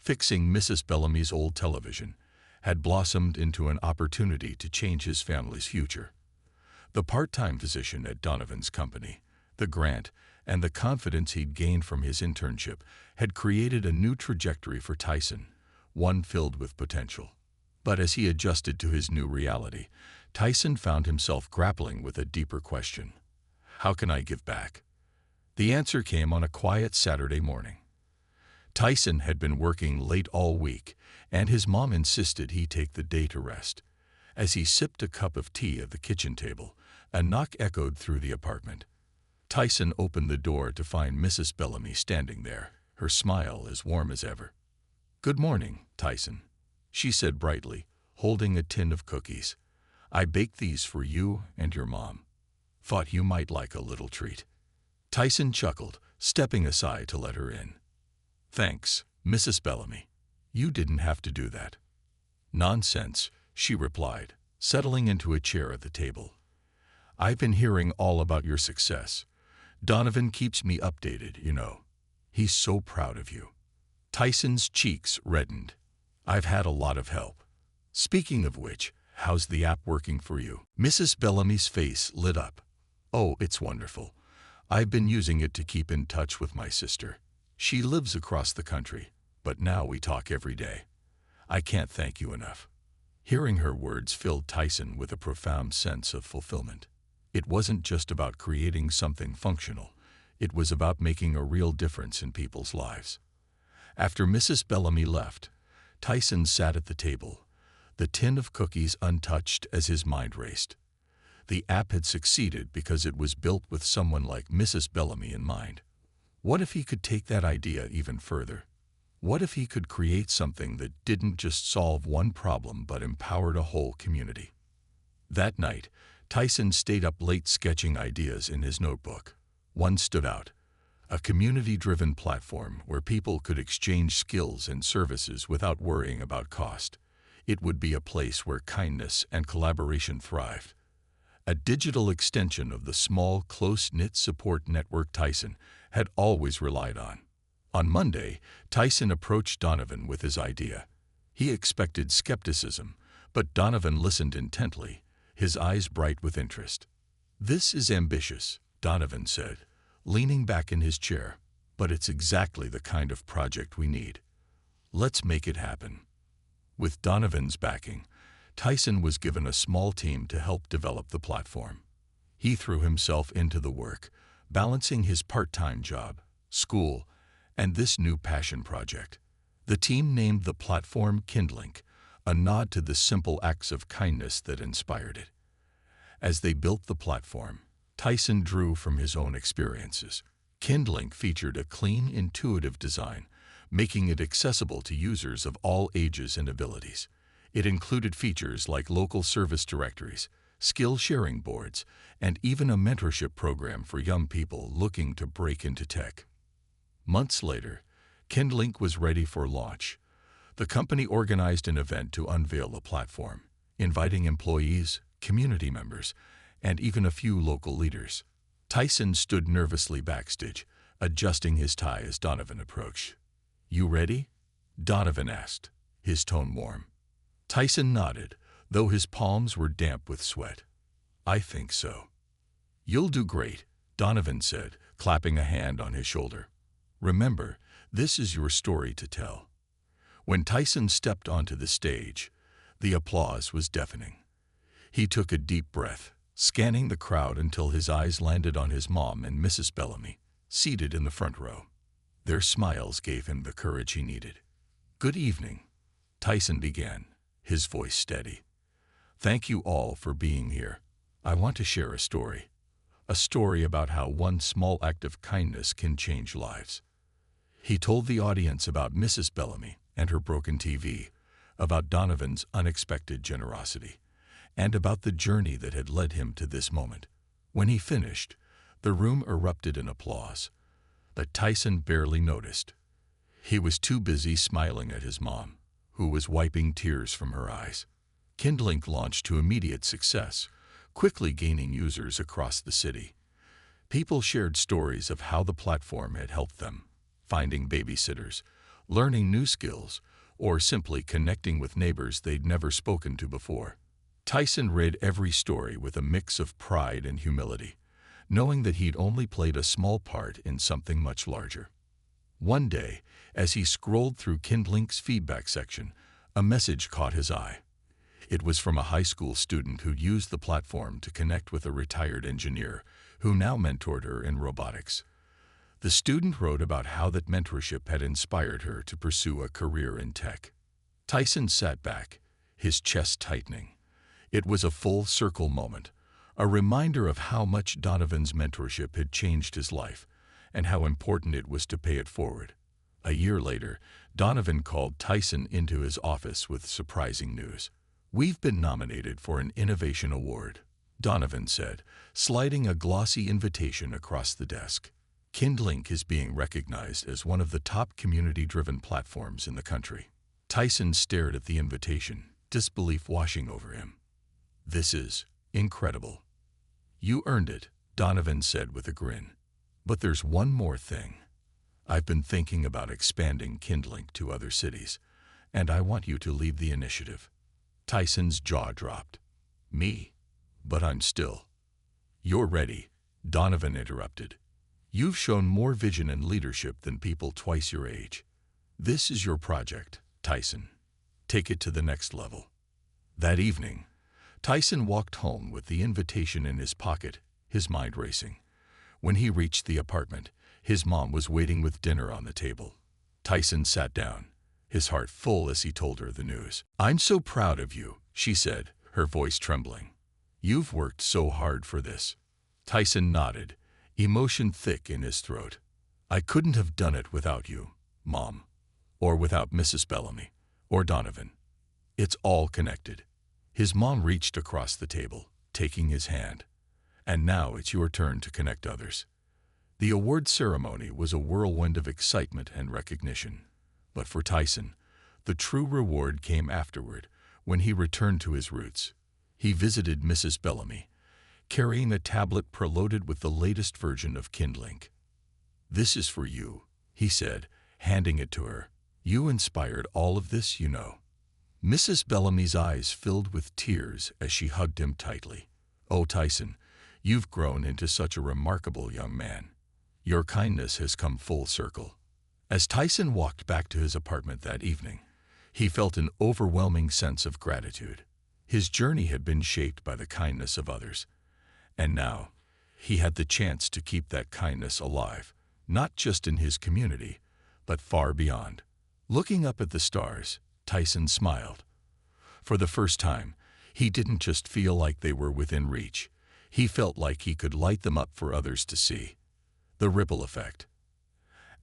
fixing Mrs. Bellamy's old television, had blossomed into an opportunity to change his family's future. The part-time position at Donovan's company, the grant, and the confidence he'd gained from his internship had created a new trajectory for Tyson, one filled with potential. But as he adjusted to his new reality, Tyson found himself grappling with a deeper question. How can I give back? The answer came on a quiet Saturday morning. Tyson had been working late all week, and his mom insisted he take the day to rest. As he sipped a cup of tea at the kitchen table, a knock echoed through the apartment. Tyson opened the door to find Mrs. Bellamy standing there, her smile as warm as ever. "Good morning, Tyson," she said brightly, holding a tin of cookies. "I baked these for you and your mom. Thought you might like a little treat." Tyson chuckled, stepping aside to let her in. "Thanks, Mrs. Bellamy. You didn't have to do that." "Nonsense," she replied, settling into a chair at the table. "I've been hearing all about your success. Donovan keeps me updated, you know. He's so proud of you." Tyson's cheeks reddened. "I've had a lot of help. Speaking of which, how's the app working for you?" Mrs. Bellamy's face lit up. "Oh, it's wonderful. I've been using it to keep in touch with my sister. She lives across the country, but now we talk every day. I can't thank you enough." Hearing her words filled Tyson with a profound sense of fulfillment. It wasn't just about creating something functional. It was about making a real difference in people's lives. After Mrs. Bellamy left, Tyson sat at the table, the tin of cookies untouched as his mind raced. The app had succeeded because it was built with someone like Mrs. Bellamy in mind. What if he could take that idea even further? What if he could create something that didn't just solve one problem but empowered a whole community? That night, Tyson stayed up late sketching ideas in his notebook. One stood out: a community-driven platform where people could exchange skills and services without worrying about cost. It would be a place where kindness and collaboration thrived. A digital extension of the small, close-knit support network Tyson had always relied on. On Monday, Tyson approached Donovan with his idea. He expected skepticism, but Donovan listened intently, his eyes bright with interest. "This is ambitious," Donovan said, leaning back in his chair, "but it's exactly the kind of project we need." Let's make it happen. With Donovan's backing, Tyson was given a small team to help develop the platform. He threw himself into the work, balancing his part-time job, school, and this new passion project. The team named the platform Kindlink, a nod to the simple acts of kindness that inspired it. As they built the platform, Tyson drew from his own experiences. Kindlink featured a clean, intuitive design, making it accessible to users of all ages and abilities. It included features like local service directories, skill-sharing boards, and even a mentorship program for young people looking to break into tech. Months later, Kindlink was ready for launch. The company organized an event to unveil the platform, inviting employees, community members, and even a few local leaders. Tyson stood nervously backstage, adjusting his tie as Donovan approached. "You ready?" Donovan asked, his tone warm. Tyson nodded, though his palms were damp with sweat. "I think so." "You'll do great," Donovan said, clapping a hand on his shoulder. "Remember, this is your story to tell." When Tyson stepped onto the stage, the applause was deafening. He took a deep breath, scanning the crowd until his eyes landed on his mom and Mrs. Bellamy, seated in the front row. Their smiles gave him the courage he needed. "Good evening," Tyson began, his voice steady. "Thank you all for being here. I want to share a story about how one small act of kindness can change lives." He told the audience about Mrs. Bellamy and her broken TV, about Donovan's unexpected generosity, and about the journey that had led him to this moment. When he finished, the room erupted in applause, but Tyson barely noticed. He was too busy smiling at his mom, who was wiping tears from her eyes. Kindlink launched to immediate success, quickly gaining users across the city. People shared stories of how the platform had helped them, finding babysitters, learning new skills, or simply connecting with neighbors they'd never spoken to before. Tyson read every story with a mix of pride and humility, knowing that he'd only played a small part in something much larger. One day, as he scrolled through Kindlink's feedback section, a message caught his eye. It was from a high school student who used the platform to connect with a retired engineer who now mentored her in robotics. The student wrote about how that mentorship had inspired her to pursue a career in tech. Tyson sat back, his chest tightening. It was a full-circle moment, a reminder of how much Donovan's mentorship had changed his life, and how important it was to pay it forward. A year later, Donovan called Tyson into his office with surprising news. "We've been nominated for an Innovation Award," Donovan said, sliding a glossy invitation across the desk. "Kindlink is being recognized as one of the top community-driven platforms in the country." Tyson stared at the invitation, disbelief washing over him. "This is incredible." "You earned it," Donovan said with a grin. "But there's one more thing. I've been thinking about expanding Kindlink to other cities, and I want you to lead the initiative." Tyson's jaw dropped. "Me? But I'm still—" "You're ready," Donovan interrupted. "You've shown more vision and leadership than people twice your age. This is your project, Tyson. Take it to the next level." That evening, Tyson walked home with the invitation in his pocket, his mind racing. When he reached the apartment, his mom was waiting with dinner on the table. Tyson sat down, his heart full as he told her the news. "I'm so proud of you," she said, her voice trembling. "You've worked so hard for this." Tyson nodded, emotion thick in his throat. "I couldn't have done it without you, Mom, or without Mrs. Bellamy, or Donovan. It's all connected." His mom reached across the table, taking his hand. "And now it's your turn to connect others." The award ceremony was a whirlwind of excitement and recognition. But for Tyson, the true reward came afterward, when he returned to his roots. He visited Mrs. Bellamy, carrying a tablet preloaded with the latest version of Kindlink. "This is for you," he said, handing it to her. "You inspired all of this, you know." Mrs. Bellamy's eyes filled with tears as she hugged him tightly. "Oh, Tyson, you've grown into such a remarkable young man. Your kindness has come full circle." As Tyson walked back to his apartment that evening, he felt an overwhelming sense of gratitude. His journey had been shaped by the kindness of others, and now he had the chance to keep that kindness alive, not just in his community, but far beyond. Looking up at the stars, Tyson smiled. For the first time, he didn't just feel like they were within reach. He felt like he could light them up for others to see. The ripple effect.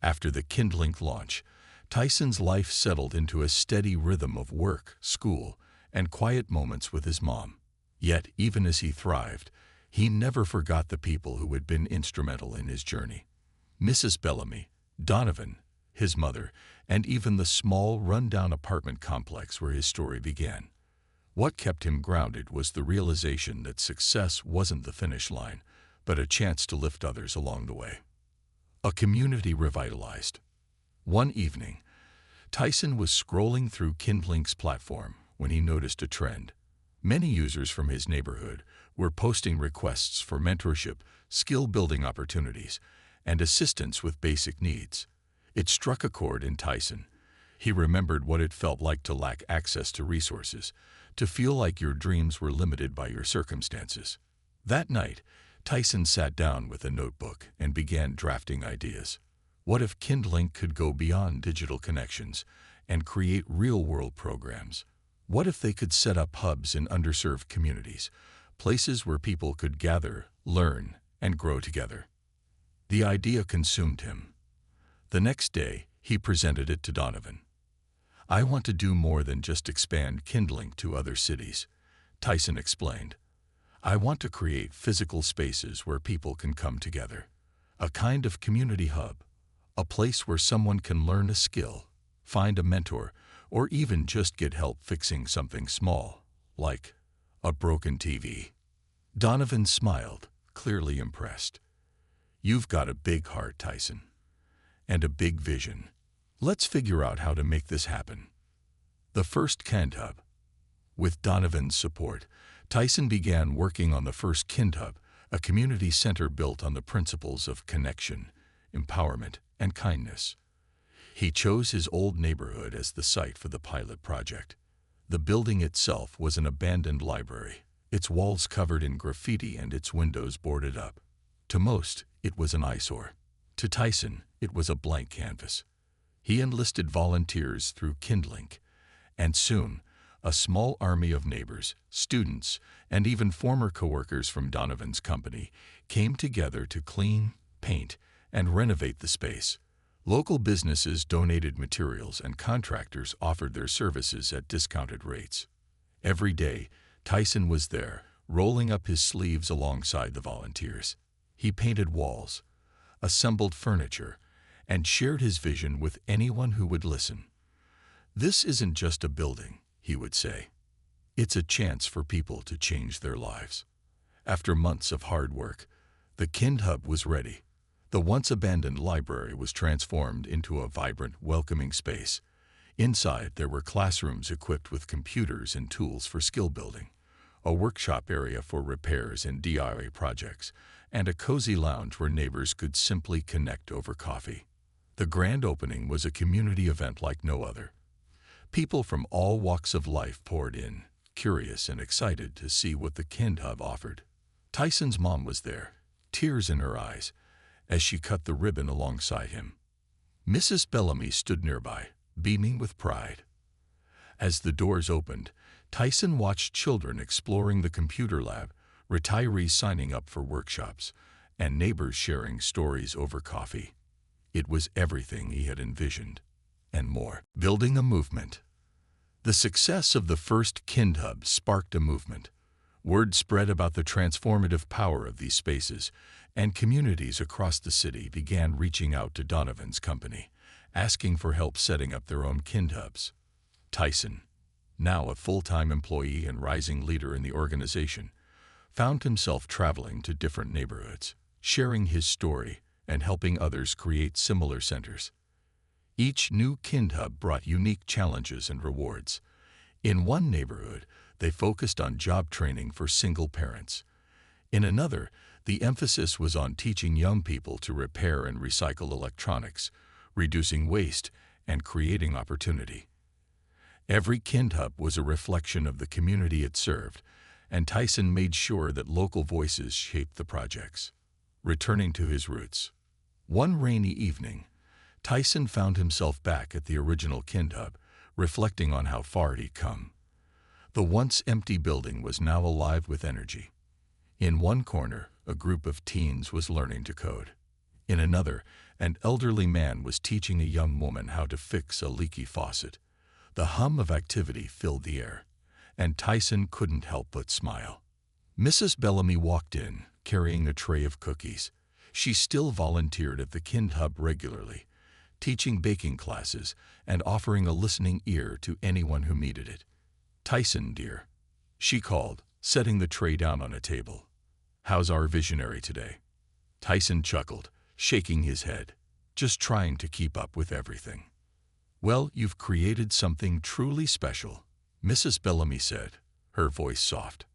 After the Kindlink launch, Tyson's life settled into a steady rhythm of work, school, and quiet moments with his mom. Yet, even as he thrived, he never forgot the people who had been instrumental in his journey. Mrs. Bellamy, Donovan, his mother, and even the small, run-down apartment complex where his story began. What kept him grounded was the realization that success wasn't the finish line, but a chance to lift others along the way. A community revitalized. One evening, Tyson was scrolling through Kindlink's platform when he noticed a trend. Many users from his neighborhood were posting requests for mentorship, skill-building opportunities, and assistance with basic needs. It struck a chord in Tyson. He remembered what it felt like to lack access to resources, to feel like your dreams were limited by your circumstances. That night, Tyson sat down with a notebook and began drafting ideas. What if Kindlink could go beyond digital connections and create real-world programs? What if they could set up hubs in underserved communities, places where people could gather, learn, and grow together? The idea consumed him. The next day, he presented it to Donovan. "I want to do more than just expand Kindlink to other cities," Tyson explained. "I want to create physical spaces where people can come together. A kind of community hub. A place where someone can learn a skill, find a mentor, or even just get help fixing something small, like a broken TV." Donovan smiled, clearly impressed. "You've got a big heart, Tyson, and a big vision. Let's figure out how to make this happen." The first KindHub. With Donovan's support, Tyson began working on the first KindHub, a community center built on the principles of connection, empowerment, and kindness. He chose his old neighborhood as the site for the pilot project. The building itself was an abandoned library, its walls covered in graffiti and its windows boarded up. To most, it was an eyesore. To Tyson, it was a blank canvas. He enlisted volunteers through Kindlink, and soon, a small army of neighbors, students, and even former coworkers from Donovan's company came together to clean, paint, and renovate the space. Local businesses donated materials and contractors offered their services at discounted rates. Every day, Tyson was there, rolling up his sleeves alongside the volunteers. He painted walls, assembled furniture, and shared his vision with anyone who would listen. "This isn't just a building," he would say. "It's a chance for people to change their lives." After months of hard work, the KindHub was ready. The once-abandoned library was transformed into a vibrant, welcoming space. Inside, there were classrooms equipped with computers and tools for skill building, a workshop area for repairs and DIY projects, and a cozy lounge where neighbors could simply connect over coffee. The grand opening was a community event like no other. People from all walks of life poured in, curious and excited to see what the KindHub offered. Tyson's mom was there, tears in her eyes, as she cut the ribbon alongside him. Mrs. Bellamy stood nearby, beaming with pride. As the doors opened, Tyson watched children exploring the computer lab, retirees signing up for workshops, and neighbors sharing stories over coffee. It was everything he had envisioned, and more. Building a movement. The success of the first KindHub sparked a movement. Word spread about the transformative power of these spaces, and communities across the city began reaching out to Donovan's company, asking for help setting up their own KindHubs. Tyson, now a full-time employee and rising leader in the organization, found himself traveling to different neighborhoods, sharing his story and helping others create similar centers. Each new KindHub brought unique challenges and rewards. In one neighborhood, they focused on job training for single parents. In another, the emphasis was on teaching young people to repair and recycle electronics, reducing waste and creating opportunity. Every kind hub was a reflection of the community it served, and Tyson made sure that local voices shaped the projects. Returning to his roots. One rainy evening, Tyson found himself back at the original kind hub, reflecting on how far he'd come. The once empty building was now alive with energy. In one corner, a group of teens was learning to code. In another, an elderly man was teaching a young woman how to fix a leaky faucet. The hum of activity filled the air, and Tyson couldn't help but smile. Mrs. Bellamy walked in, carrying a tray of cookies. She still volunteered at the kind hub regularly, teaching baking classes and offering a listening ear to anyone who needed it. "Tyson, dear," she called, setting the tray down on a table. "How's our visionary today?" Tyson chuckled, shaking his head, just trying to keep up with everything. "Well, you've created something truly special," Mrs. Bellamy said, her voice soft.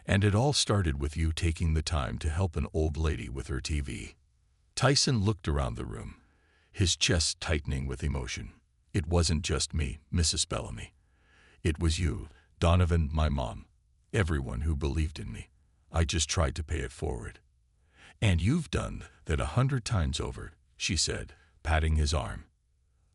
"And it all started with you taking the time to help an old lady with her TV." Tyson looked around the room, his chest tightening with emotion. "It wasn't just me, Mrs. Bellamy. It was you, Donovan, my mom, everyone who believed in me. I just tried to pay it forward." "And you've done that 100 times over," she said, patting his arm.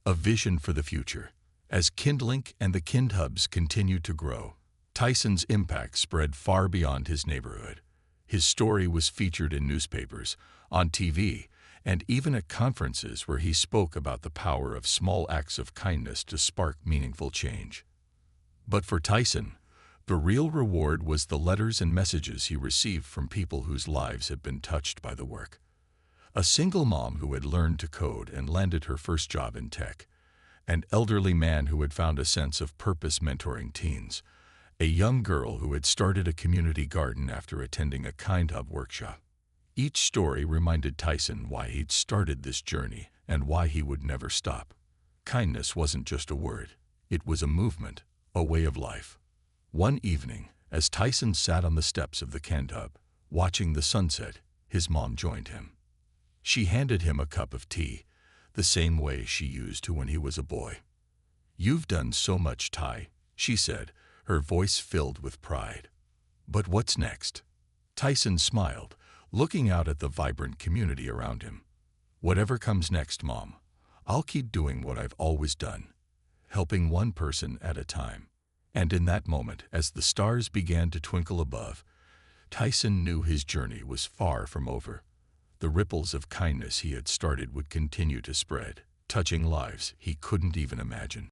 A vision for the future. As KindLink and the kind hubs continued to grow, Tyson's impact spread far beyond his neighborhood. His story was featured in newspapers, on TV, and even at conferences where he spoke about the power of small acts of kindness to spark meaningful change. But for Tyson, the real reward was the letters and messages he received from people whose lives had been touched by the work. A single mom who had learned to code and landed her first job in tech, an elderly man who had found a sense of purpose mentoring teens, a young girl who had started a community garden after attending a kind hub workshop. Each story reminded Tyson why he'd started this journey and why he would never stop. Kindness wasn't just a word, it was a movement, a way of life. One evening, as Tyson sat on the steps of the kind hub, watching the sunset, his mom joined him. She handed him a cup of tea, the same way she used to when he was a boy. "You've done so much, Ty," she said, her voice filled with pride. "But what's next?" Tyson smiled, looking out at the vibrant community around him. "Whatever comes next, Mom, I'll keep doing what I've always done, helping one person at a time." And in that moment, as the stars began to twinkle above, Tyson knew his journey was far from over. The ripples of kindness he had started would continue to spread, touching lives he couldn't even imagine.